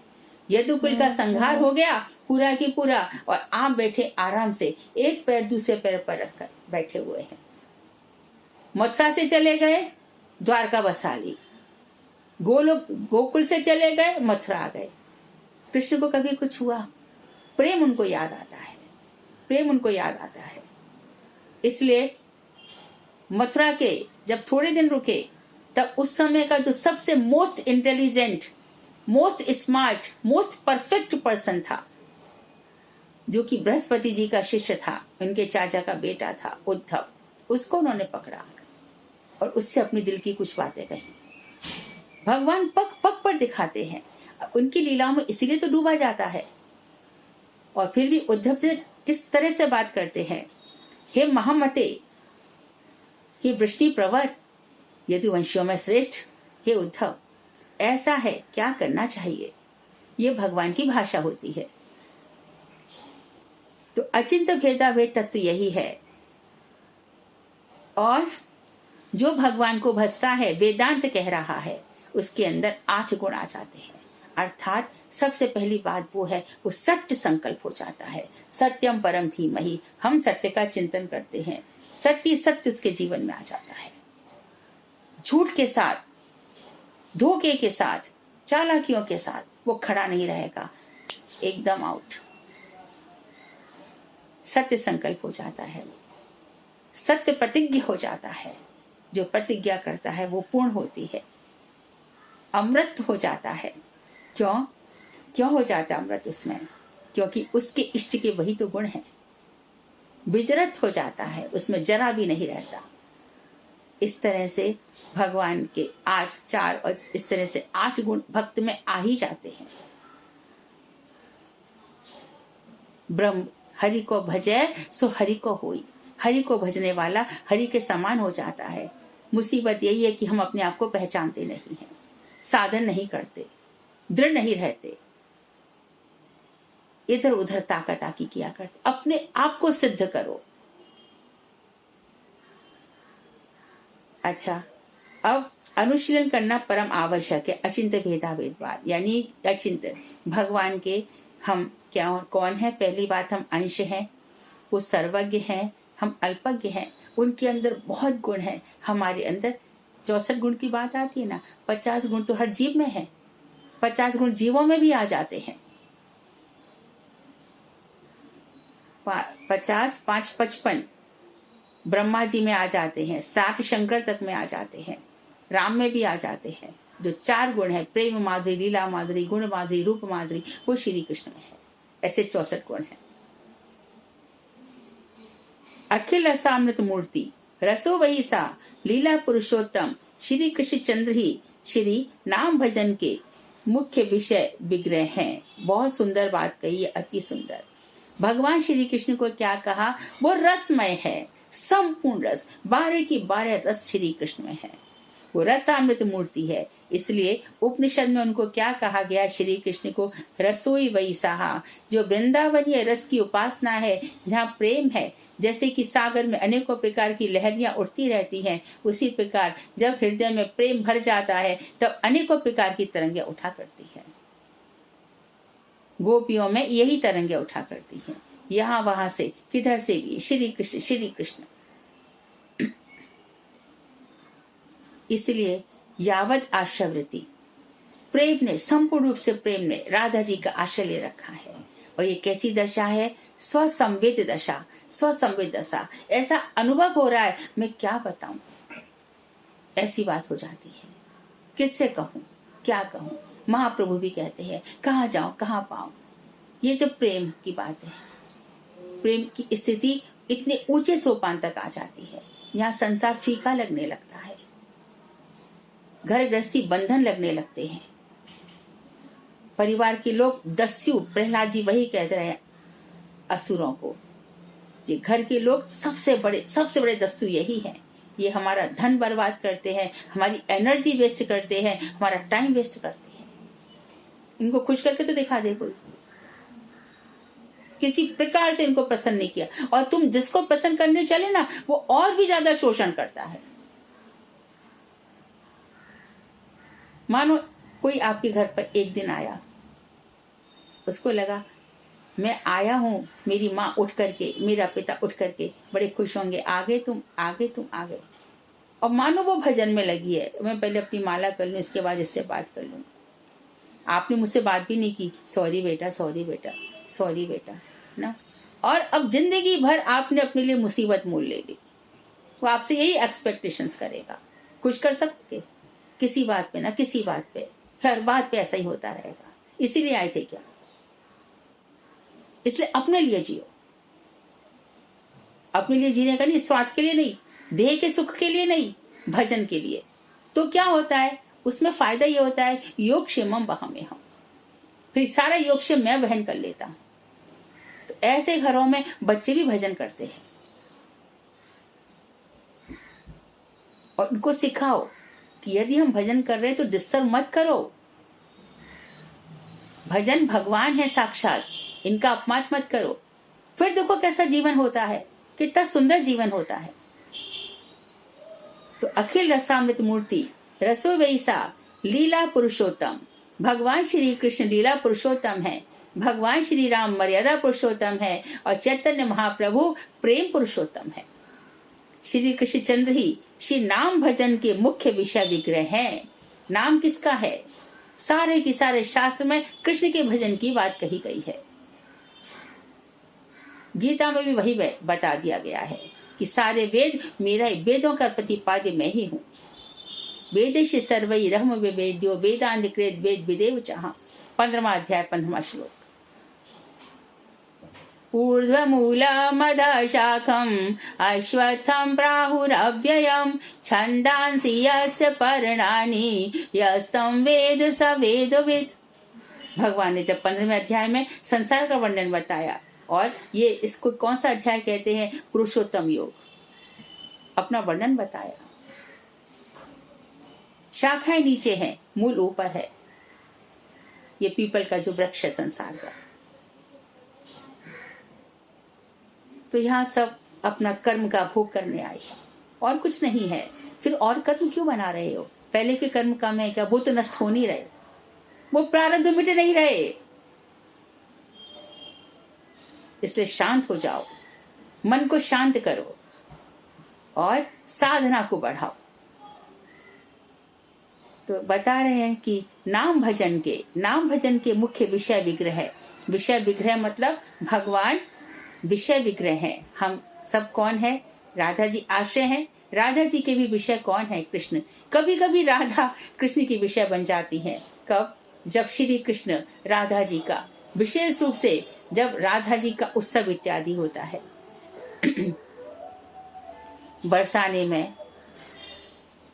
यदुकुल का संहार हो गया पूरा की पूरा, और आप बैठे आराम से, एक पैर दूसरे पैर पर रखकर बैठे हुए हैं। मथुरा से चले गए, द्वारका बसा ली। गोकुल से चले गए, मथुरा आ गए। कृष्ण को कभी कुछ हुआ? प्रेम उनको याद आता है, प्रेम उनको याद आता है। इसलिए मथुरा के जब थोड़े दिन रुके, तब उस समय का जो सबसे most intelligent, most smart, most perfect person था, जो कि बृहस्पति जी का शिष्य था, उनके चाचा का बेटा था उद्धव, उसको उन्होंने पकड़ा और उससे अपनी दिल की कुछ बातें कही। भगवान पग पग पर दिखाते हैं, उनकी लीला में इसीलिए तो डूबा जाता है। और फिर भी उद्धव से किस तरह से बात करते हैं, हे महामते, हे वृष्णि प्रवर, यदुवंशियों में श्रेष्ठ, हे उद्धव, ऐसा है, क्या करना चाहिए? ये भगवान की भाषा होती है। तो अचिंत्य भेदाभेद तत्व यही है। और जो भगवान को भजता है, वेदांत कह रहा है, उसके अंदर 8 गुण आ जाते हैं। अर्थात सबसे पहली बात वो है, वो सत्य संकल्प हो जाता है। सत्यम परम धीमहि, हम सत्य का चिंतन करते हैं, सत्य सत्य उसके जीवन में आ जाता है। झूठ के साथ, धोखे के साथ, चालाकियों के साथ वो खड़ा नहीं रहेगा, एकदम आउट। सत्य संकल्प हो जाता है, सत्य प्रतिज्ञा हो जाता है। जो प्रतिज्ञा करता है वो पूर्ण होती है। अमृत हो जाता है। क्यों हो जाता है अमृत उसमें? क्योंकि उसके इष्ट के वही तो गुण हैं। विजरत हो जाता है, उसमें जरा भी नहीं रहता। इस तरह से भगवान के 8, 4 और इस तरह से 8 गुण भक्त में आ ही जाते हैं। ब्रह्म हरि को भजै सो हरि को होई। हरि को भजने वाला हरि के समान हो जाता है। मुसीबत यही है कि हम अपने आप को पहचानते नहीं हैं, साधन नहीं करते, दृढ़ नहीं रहते। इधर उधर ताकी किया करते, अपने आप को सिद्ध करो। अच्छा, अब अनुशीलन करना परम आवश्यक है। अचिंत्य भेदाभेदवाद यानी अचिंत्य भगवान के हम क्या और कौन है। पहली बात, हम अंश हैं, वो सर्वज्ञ हैं, हम अल्पज्ञ हैं। उनके अंदर बहुत गुण है, हमारे अंदर 64 गुण की बात आती है ना। 50 गुण तो हर जीव में है, 50 गुण जीवों में भी आ जाते हैं। 50 5 55 ब्रह्मा जी में आ जाते हैं, 60 शंकर तक में आ जाते हैं, राम में भी आ जाते हैं। जो 4 गुण है, प्रेम माधुरी, लीला माधुरी, गुण माधुरी, रूप माधुरी, वो श्री कृष्ण में है। ऐसे 64 गुण है। अखिल रसामृत मूर्ति रसो वही सा, लीला पुरुषोत्तम श्री कृष्ण चंद्र ही, श्री नाम भजन के मुख्य विषय विग्रह हैं। बहुत सुंदर बात कही है, अति सुंदर। भगवान श्री कृष्ण को क्या कहा? वो रसमय है, संपूर्ण रस, 12 की 12 रस श्री कृष्ण में है। वो रसामृत मूर्ति है। इसलिए उपनिषद में उनको क्या कहा गया? श्री कृष्ण को रसोई वही सहा, जो वृंदावनीय रस की उपासना है, जहाँ प्रेम है। जैसे कि सागर में अनेकों प्रकार की लहरियां उठती रहती हैं, उसी प्रकार जब हृदय में प्रेम भर जाता है तब अनेकों प्रकार की तरंगें उठा करती है। गोपियों में यही तरंगें उठा करती हैं, यहाँ वहां से किधर से भी श्री कृष्ण श्री कृष्ण। इसलिए यावत आश्रवृत्ति, प्रेम ने, संपूर्ण रूप से प्रेम ने राधा जी का आश्रय ले रखा है। और ये कैसी दशा है? स्वसंवेद दशा, स्वसंवेद दशा। ऐसा अनुभव हो रहा है, मैं क्या बताऊं, ऐसी बात हो जाती है। किससे कहूं, क्या कहूं? महाप्रभु भी कहते हैं, कहाँ जाऊं, कहाँ पाऊं। ये जो प्रेम की बात है, प्रेम की स्थिति इतने ऊंचे सोपान तक आ जाती है, यहाँ संसार फीका लगने लगता है, घर गृहस्थी बंधन लगने लगते हैं। परिवार के लोग दस्यु, प्रहलाद जी वही कहते रहे असुरों को, ये घर के लोग सबसे बड़े दस्यु यही हैं। ये हमारा धन बर्बाद करते हैं, हमारी एनर्जी वेस्ट करते हैं, हमारा टाइम वेस्ट करते हैं। इनको खुश करके तो दिखा दे कोई, किसी प्रकार से इनको पसंद नहीं किया। और तुम जिसको पसंद करने चले ना, वो और भी ज्यादा शोषण करता है। मानो कोई आपके घर पर एक दिन आया, उसको लगा मैं आया हूँ, मेरी माँ उठ करके, मेरा पिता उठ करके बड़े खुश होंगे, आ गए तुम, आ गए तुम, आ गए। और मानो वो भजन में लगी है, मैं पहले अपनी माला कर लूँ, इसके बाद इससे बात कर लूँगा। आपने मुझसे बात भी नहीं की, सॉरी बेटा, सॉरी बेटा, सॉरी बेटा ना। और अब जिंदगी भर आपने अपने लिए मुसीबत मोल ले ली। वो आपसे यही एक्सपेक्टेशंस करेगा। खुश कर सकोगे? किसी बात पे ना किसी बात पे, हर बात पे ऐसा ही होता रहेगा। इसीलिए आए थे क्या? इसलिए अपने लिए जियो, अपने लिए जीने का नहीं, स्वार्थ के लिए नहीं, देह के सुख के लिए नहीं, भजन के लिए। तो क्या होता है उसमें? फायदा ये होता है, योग क्षेमम वहमेहम, फिर सारा योग क्षेम मैं वहन कर लेता हूं। तो ऐसे घरों में बच्चे भी भजन करते हैं, और उनको सिखाओ कि यदि हम भजन कर रहे हैं तो डिस्टर्ब मत करो। भजन भगवान है साक्षात, इनका अपमान मत करो। फिर देखो कैसा जीवन होता है, कितना सुंदर जीवन होता है। तो अखिल रसामृत मूर्ति रसो वैसा, लीला पुरुषोत्तम। भगवान श्री कृष्ण लीला पुरुषोत्तम है, भगवान श्री राम मर्यादा पुरुषोत्तम है, और चैतन्य महाप्रभु प्रेम पुरुषोत्तम है। श्री कृष्ण चंद्र ही श्री नाम भजन के मुख्य विषय विग्रह हैं। नाम किसका है? सारे के सारे शास्त्र में कृष्ण के भजन की बात कही गई है। गीता में भी वही बता दिया गया है कि सारे वेद मेरा ही, वेदों का प्रतिपाद्य मैं ही हूँ। वेदेश सर्वै रहम विवेद्यो वेदांत कृत वेद विदेव चाह। 15वां अध्याय 15वां श्लोक। ऊर्ध्वमूलमधशाखम् अश्वत्थं प्राहुरव्ययम् छन्दांसि यस्य पर्णानि यस्तं वेद स वेदवित्। भगवान ने जब 15वें अध्याय में संसार का वर्णन बताया, और ये इसको कौन सा अध्याय कहते हैं? पुरुषोत्तम योग, अपना वर्णन बताया। शाखाएं नीचे हैं, मूल ऊपर है। ये पीपल का जो वृक्ष है संसार का, तो यहाँ सब अपना कर्म का भोग करने आए हैं और कुछ नहीं है। फिर और कर्म क्यों बना रहे हो? पहले के कर्म कम है क्या? वो तो नष्ट हो नहीं रहे, वो प्रारब्ध मिट नहीं रहे। इसलिए शांत हो जाओ, मन को शांत करो और साधना को बढ़ाओ। तो बता रहे हैं कि नाम भजन के मुख्य विषय विग्रह है। विषय विग्रह मतलब भगवान विषय विग्रह है। हम सब कौन है? राधा जी आश्रय हैं। राधा जी के भी विषय कौन है? कृष्ण। कभी कभी राधा कृष्ण की विषय बन जाती है। कब? जब श्री कृष्ण राधा जी का, विशेष रूप से जब राधा जी का उत्सव इत्यादि होता है। बरसाने में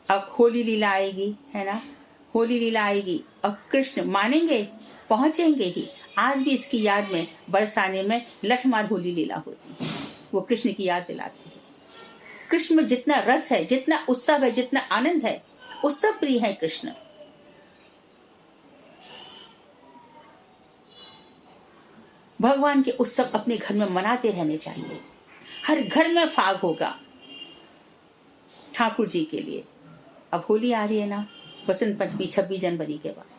अब होली लीला आएगी, है ना? होली लीला आएगी और कृष्ण मानेंगे, पहुंचेंगे ही। आज भी इसकी याद में बरसाने में लठमार होली लीला होती है, वो कृष्ण की याद दिलाती है। कृष्ण में जितना रस है, जितना उत्सव है, जितना आनंद है, उत्सव प्रिय है कृष्ण। भगवान के उत्सव अपने घर में मनाते रहने चाहिए। हर घर में फाग होगा ठाकुर जी के लिए। अब होली आ रही है ना, बसंत पंचमी 26 जनवरी के बाद।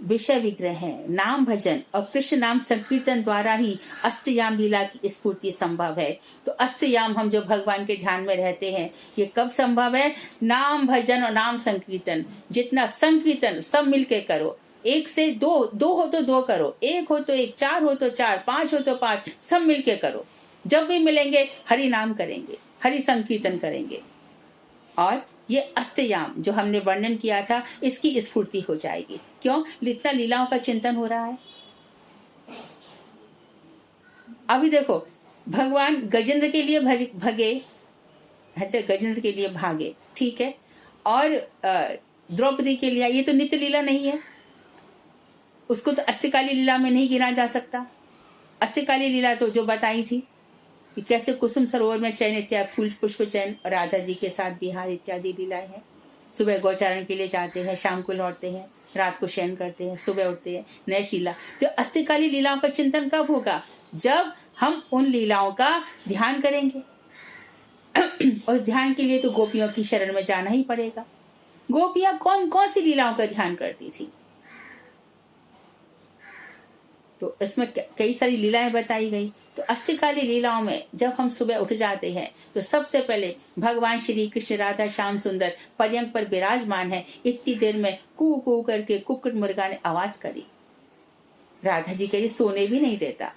विषय विग्रह है, नाम भजन और कृष्ण नाम संकीर्तन द्वारा ही अष्टयाम लीला की स्फूर्ति संभव है। तो अष्टयाम हम जो भगवान के ध्यान में रहते हैं, ये कब संभव है? नाम भजन और नाम संकीर्तन। जितना संकीर्तन सब मिलके करो, 1 से 2, 2 हो तो 2 करो, 1 हो तो 1, 4 हो तो 4, 5 हो तो 5, सब मिलके करो। जब भी मिलेंगे हरि नाम करेंगे, हरि संकीर्तन करेंगे और ये अष्टयाम जो हमने वर्णन किया था, इसकी स्फूर्ति हो जाएगी। क्यों? इतना लीलाओं का चिंतन हो रहा है। अभी देखो, भगवान गजेंद्र के लिए भगे, अच्छा गजेंद्र के लिए भागे, ठीक है, और द्रौपदी के लिए, ये तो नित्य लीला नहीं है, उसको तो अष्टकाली लीला में नहीं गिना जा सकता। अष्टकाली लीला तो जो बताई थी कि कैसे कुसुम सरोवर में चयन इत्यादि, फूल पुष्प चयन, राधा जी के साथ बिहार इत्यादि लीलाएं हैं। सुबह गौचारण के लिए जाते हैं, शाम को लौटते हैं, रात को शयन करते हैं, सुबह उठते हैं, नए लीला। तो अष्टकाली लीलाओं का चिंतन कब होगा? जब हम उन लीलाओं का ध्यान करेंगे। और ध्यान के लिए तो गोपियों की शरण में जाना ही पड़ेगा। गोपियां कौन कौन सी लीलाओं का ध्यान करती थी? तो इसमें कई सारी लीलाएं बताई गई। तो अष्टकाली लीलाओं में जब हम सुबह उठ जाते हैं तो सबसे पहले भगवान श्री कृष्ण राधा श्याम सुंदर पर्यंक पर विराजमान है। इतनी देर में कू कू करके कुक्कुट मुर्गा ने आवाज करी। राधा जी के लिए सोने भी नहीं देता,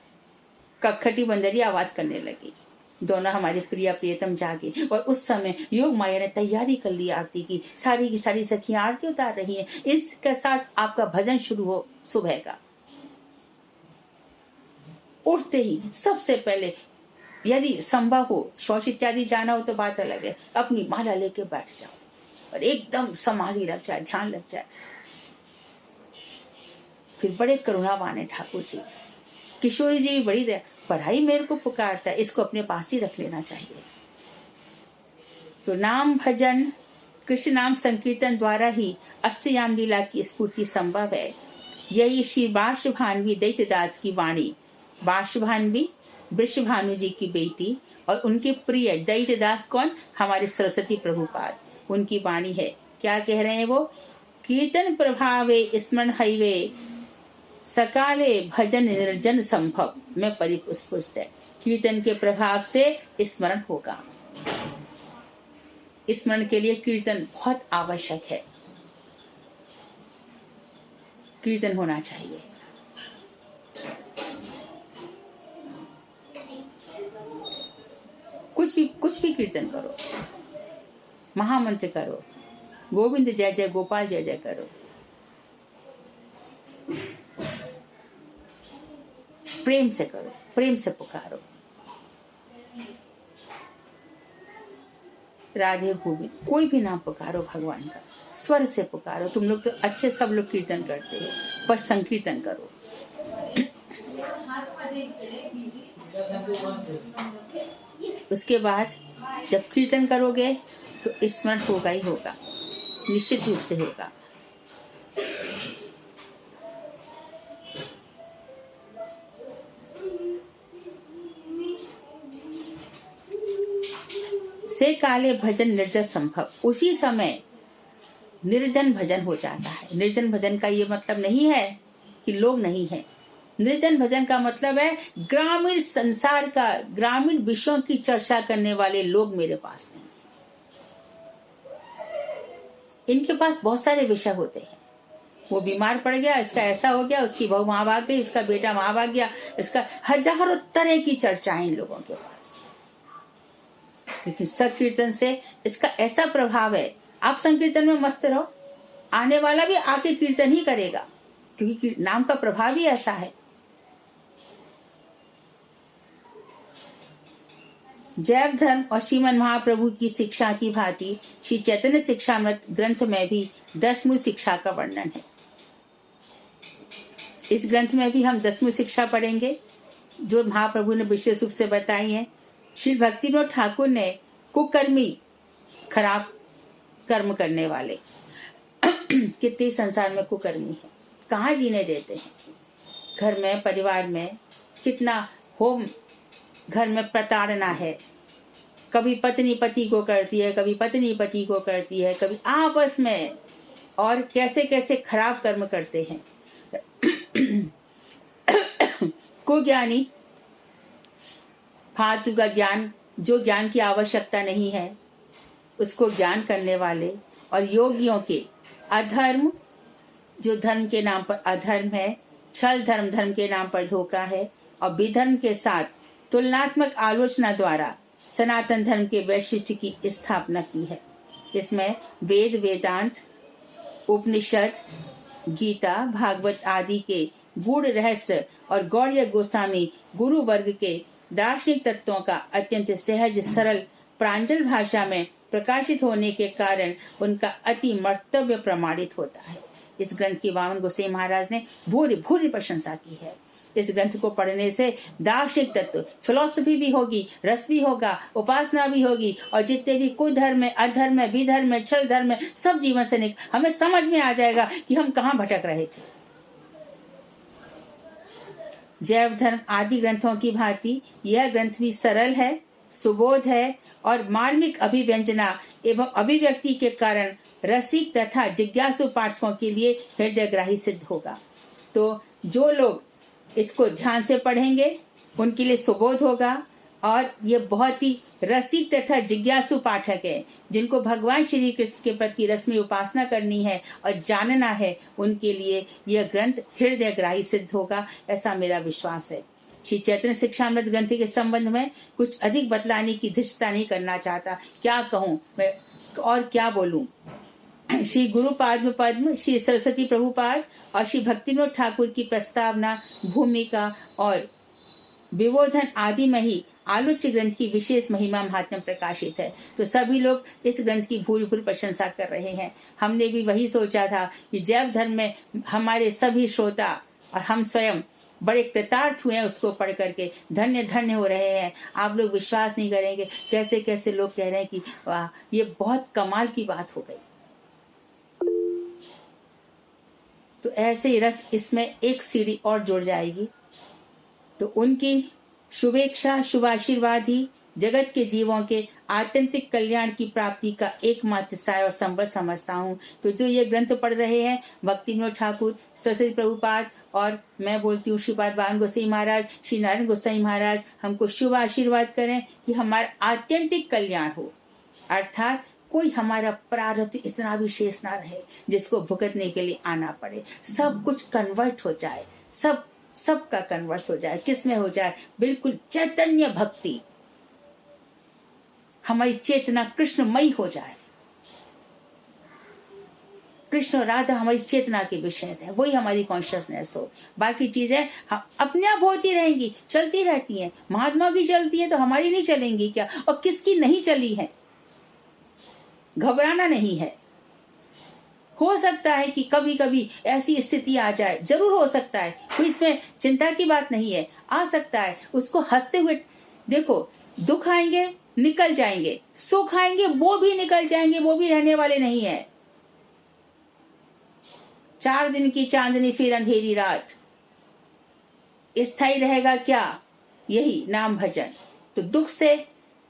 कखटी बंदरी आवाज करने लगी। दोनों हमारे प्रिय प्रियतम जागे और उस समय योग माया ने तैयारी कर ली आरती की। सारी की सारी सखियां आरती उतार रही हैं। इसके साथ आपका भजन शुरू हो सुबह का। उठते ही सबसे पहले यदि संभव हो, शौच इत्यादि जाना हो तो बात अलग है, अपनी माला लेके बैठ जाओ और एकदम समाधि लग जाए, ध्यान लग जाए। फिर बड़े करुणावान है ठाकुर जी, किशोरी जी भी बड़ी दया, पढ़ाई मेरे को पुकारता है, इसको अपने पास ही रख लेना चाहिए। तो नाम भजन कृष्ण नाम संकीर्तन द्वारा ही अष्टयाम लीला की स्फूर्ति संभव है। यही श्री बाष्भान्वी दैत्यदास की वाणी। बाष्भान्वी वृषभानु जी की बेटी और उनके प्रिय दैत्यदास कौन? हमारे सरस्वती प्रभुपाद, उनकी वाणी है। क्या कह रहे हैं वो? कीर्तन प्रभावे स्मरण हईवे सकाले भजन निर्जन संभव में परिपुष्ट है। कीर्तन के प्रभाव से स्मरण होगा। स्मरण के लिए कीर्तन बहुत आवश्यक है, कीर्तन होना चाहिए। कुछ भी कीर्तन करो, महामंत्र करो, गोविंद जय जय गोपाल जय जय करो, प्रेम से करो, प्रेम से पुकारो। राधे गोविंद कोई भी नाम पुकारो भगवान का, स्वर से पुकारो। तुम लोग तो अच्छे सब लोग कीर्तन करते हो, पर संकीर्तन करो। उसके बाद जब कीर्तन करोगे तो स्मरण होगा ही होगा, निश्चित रूप से होगा। से काले भजन निर्जन संभव, उसी समय निर्जन भजन हो जाता है। निर्जन भजन का ये मतलब नहीं है कि लोग नहीं है। निर्जन भजन का मतलब है ग्रामीण संसार का, ग्रामीण विषयों की चर्चा करने वाले लोग मेरे पास नहीं। इनके पास बहुत सारे विषय होते हैं। वो बीमार पड़ गया, इसका ऐसा हो गया, उसकी बहू वहां भाग गई, इसका बेटा वहां भाग गया, इसका हजारों तरह की चर्चाएं इन लोगों के पास। लेकिन संकीर्तन से इसका ऐसा प्रभाव है, आप संकीर्तन में मस्त रहो, आने वाला भी आके कीर्तन ही करेगा, क्योंकि नाम का प्रभाव ही ऐसा है। जैव धर्म और श्रीमन महाप्रभु की शिक्षा की भांति श्री चैतन्य शिक्षामृत ग्रंथ में भी 10वीं शिक्षा का वर्णन है। इस ग्रंथ में भी हम 10वीं शिक्षा पढ़ेंगे, जो महाप्रभु ने विशेष रूप से बताई है। श्री भक्तिविनोद ठाकुर ने कुकर्मी, खराब कर्म करने वाले कितने संसार में कुकर्मी है, कहाँ जीने देते हैं। घर में, परिवार में कितना होम, घर में प्रताड़ना है, कभी पत्नी पति को करती है, कभी पत्नी पति को करती है, कभी आपस में, और कैसे कैसे खराब कर्म करते हैं। कुज्ञानी, फालतू का ज्ञान, जो ज्ञान की आवश्यकता नहीं है उसको ज्ञान करने वाले, और योगियों के अधर्म, जो धर्म के नाम पर अधर्म है, छल धर्म, धर्म के नाम पर धोखा है, और विधर्म के साथ तुलनात्मक आलोचना द्वारा सनातन धर्म के वैशिष्ट्य की स्थापना की है। इसमें वेद, वेदांत, उपनिषद, गीता, भागवत आदि के गूढ़ रहस्य और गौड़ीय गोस्वामी गुरु वर्ग के दार्शनिक तत्वों का अत्यंत सहज, सरल, प्रांजल भाषा में प्रकाशित होने के कारण उनका अति मर्तव्य प्रमाणित होता है। इस ग्रंथ की वामन गोसाई महाराज ने भूरी भूरी प्रशंसा की है। इस ग्रंथ को पढ़ने से दार्शनिक तत्व, फिलॉसफी भी होगी, रस भी होगा, उपासना भी होगी, और जितने भी कुधर्म है, अधर्म है, विधर्म है, छल धर्म है, सब जीवन से हमें समझ में आ जाएगा कि हम कहाँ भटक रहे थे। जैव धर्म आदि ग्रंथों की भांति यह ग्रंथ भी सरल है, सुबोध है, और मार्मिक अभिव्यंजना एवं अभिव्यक्ति के कारण रसिक तथा जिज्ञासु पाठकों के लिए हृदयग्राही सिद्ध होगा। तो जो लोग इसको ध्यान से पढ़ेंगे उनके लिए सुबोध होगा, और ये बहुत ही रसिक तथा जिज्ञासु पाठक है, जिनको भगवान श्री कृष्ण के प्रति रस में उपासना करनी है और जानना है, उनके लिए यह ग्रंथ हृदयग्राही सिद्ध होगा, ऐसा मेरा विश्वास है। श्री चैतन्य शिक्षामृत ग्रंथ के संबंध में कुछ अधिक बतलाने की धृष्टता नहीं करना चाहता। क्या कहूँ मैं और क्या बोलूं। श्री गुरु पद्म, श्री सरस्वती प्रभुपाद और श्री भक्तिविनोद ठाकुर की प्रस्तावना, भूमिका और विबोधन आदि में ही आलोच्य ग्रंथ की विशेष महिमा महात्म्य प्रकाशित है। तो सभी लोग इस ग्रंथ की भूरी भूरी प्रशंसा कर रहे हैं। हमने भी वही सोचा था कि जैव धर्म में हमारे सभी श्रोता और हम स्वयं बड़े कृतार्थ हुए हैं, उसको पढ़ करके धन्य धन्य हो रहे हैं। आप लोग विश्वास नहीं करेंगे कैसे कैसे लोग कह रहे हैं कि वाह, ये बहुत कमाल की बात हो गई। तो ऐसे ही रस इसमें एक सीढ़ी और जुड़ जाएगी। तो उनकी शुभेच्छा, शुभाशीर्वाद ही जगत के जीवों के आत्यंतिक कल्याण की प्राप्ति का एकमात्र साय और संबल समझता हूँ। तो जो ये ग्रंथ पढ़ रहे हैं, भक्तिविनोद ठाकुर, सरस्वती प्रभुपाद और मैं बोलती हूँ श्रीपाद वामन गोसाई महाराज, श्री नारायण गोसाई महाराज, हमको शुभ आशीर्वाद करें कि हमारा आत्यंतिक कल्याण हो, अर्थात कोई हमारा प्रारब्ध इतना भी शेष ना रहे जिसको भुगतने के लिए आना पड़े। सब कुछ कन्वर्ट हो जाए, सबका कन्वर्ट हो जाए। किस में हो जाए? बिल्कुल चैतन्य भक्ति, हमारी चेतना कृष्णमयी हो जाए। कृष्ण और राधा हमारी चेतना के विषय है, वही हमारी कॉन्शियसनेस हो। बाकी चीजें अपने आप होती रहेंगी, चलती रहती हैं। महात्मा की चलती है तो हमारी नहीं चलेंगी क्या? और किसकी नहीं चली है? घबराना नहीं है। हो सकता है कि कभी कभी ऐसी स्थिति आ जाए, जरूर हो सकता है, कोई इसमें चिंता की बात नहीं है, आ सकता है। उसको हंसते हुए देखो। दुख आएंगे, निकल जाएंगे, सुख आएंगे, वो भी निकल जाएंगे, वो भी रहने वाले नहीं है। 4 दिन की चांदनी फिर अंधेरी रात, स्थायी रहेगा क्या? यही नाम भजन। तो दुख से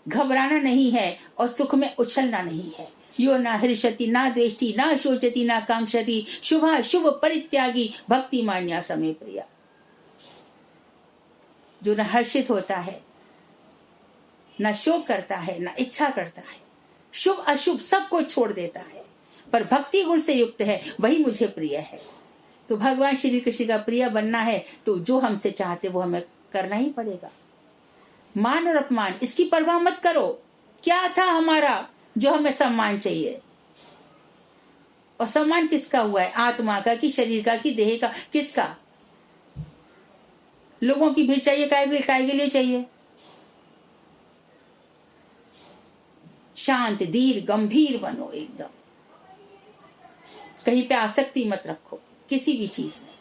घबराना नहीं है और सुख में उछलना नहीं है। यो ना हृष्यति ना द्वेष्टि ना शोचति ना कांक्षति शुभ परित्यागी भक्ति मान्या समय प्रिया। जो न हर्षित होता है, न शोक करता है, न इच्छा करता है, शुभ अशुभ सबको छोड़ देता है, पर भक्ति गुण से युक्त है, वही मुझे प्रिय है। तो भगवान श्री कृष्ण का प्रिय बनना है तो जो हमसे चाहते वो हमें करना ही पड़ेगा। मान और अपमान इसकी परवाह मत करो। क्या था हमारा जो हमें सम्मान चाहिए? और सम्मान किसका हुआ है? आत्मा का कि शरीर का कि देह का? किसका? लोगों की भीड़ चाहिए, काय के लिए चाहिए? शांत धीर गंभीर बनो एकदम। कहीं पे आसक्ति मत रखो किसी भी चीज में,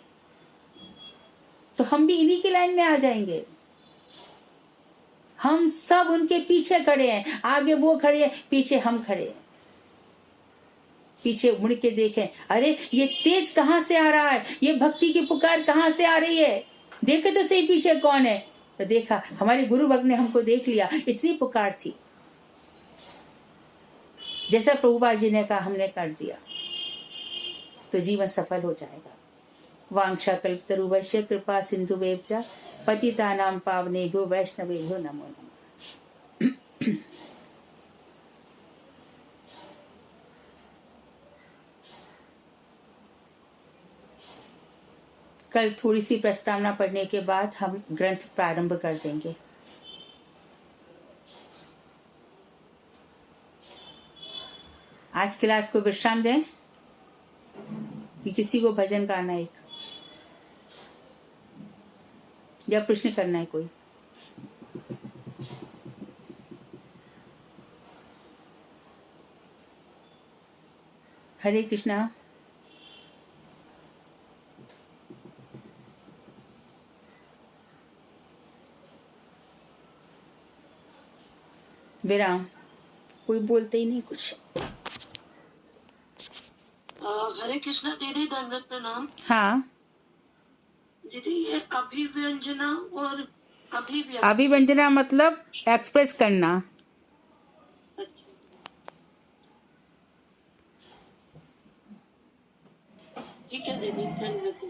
तो हम भी इन्हीं की लाइन में आ जाएंगे। हम सब उनके पीछे खड़े हैं, आगे वो खड़े हैं, पीछे हम खड़े हैं। पीछे मुड़ के देखें, अरे ये तेज कहां से आ रहा है, ये भक्ति की पुकार कहां से आ रही है? देखे तो सही पीछे कौन है। तो देखा हमारे गुरु भक्त ने हमको देख लिया, इतनी पुकार थी। जैसा प्रभुपाद जी ने कहा हमने कर दिया तो जीवन सफल हो जाएगा। वांछा कल्पतरुभ्यश्च कृपा सिंधुभ्यः च पतितानां पावनेभ्यो वैष्णवेभ्यो नमो नमः। कल थोड़ी सी प्रस्तावना पढ़ने के बाद हम ग्रंथ प्रारंभ कर देंगे। आज क्लास को विश्राम दें कि किसी को भजन गाना है या प्रश्न करना है कोई? हरे कृष्णा। विराम। कोई बोलते ही नहीं कुछ। हरे कृष्णा दीदी, दंडवत प्रणाम। हाँ दीदी, ये अभिव्यंजना और अभिव्यंजना मतलब एक्सप्रेस करना। अच्छा, ठीक है दीदी, धन्यवाद।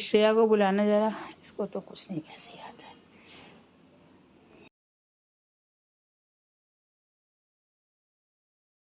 श्रेया को बुलाना जरा, इसको तो कुछ नहीं वैसे याद है।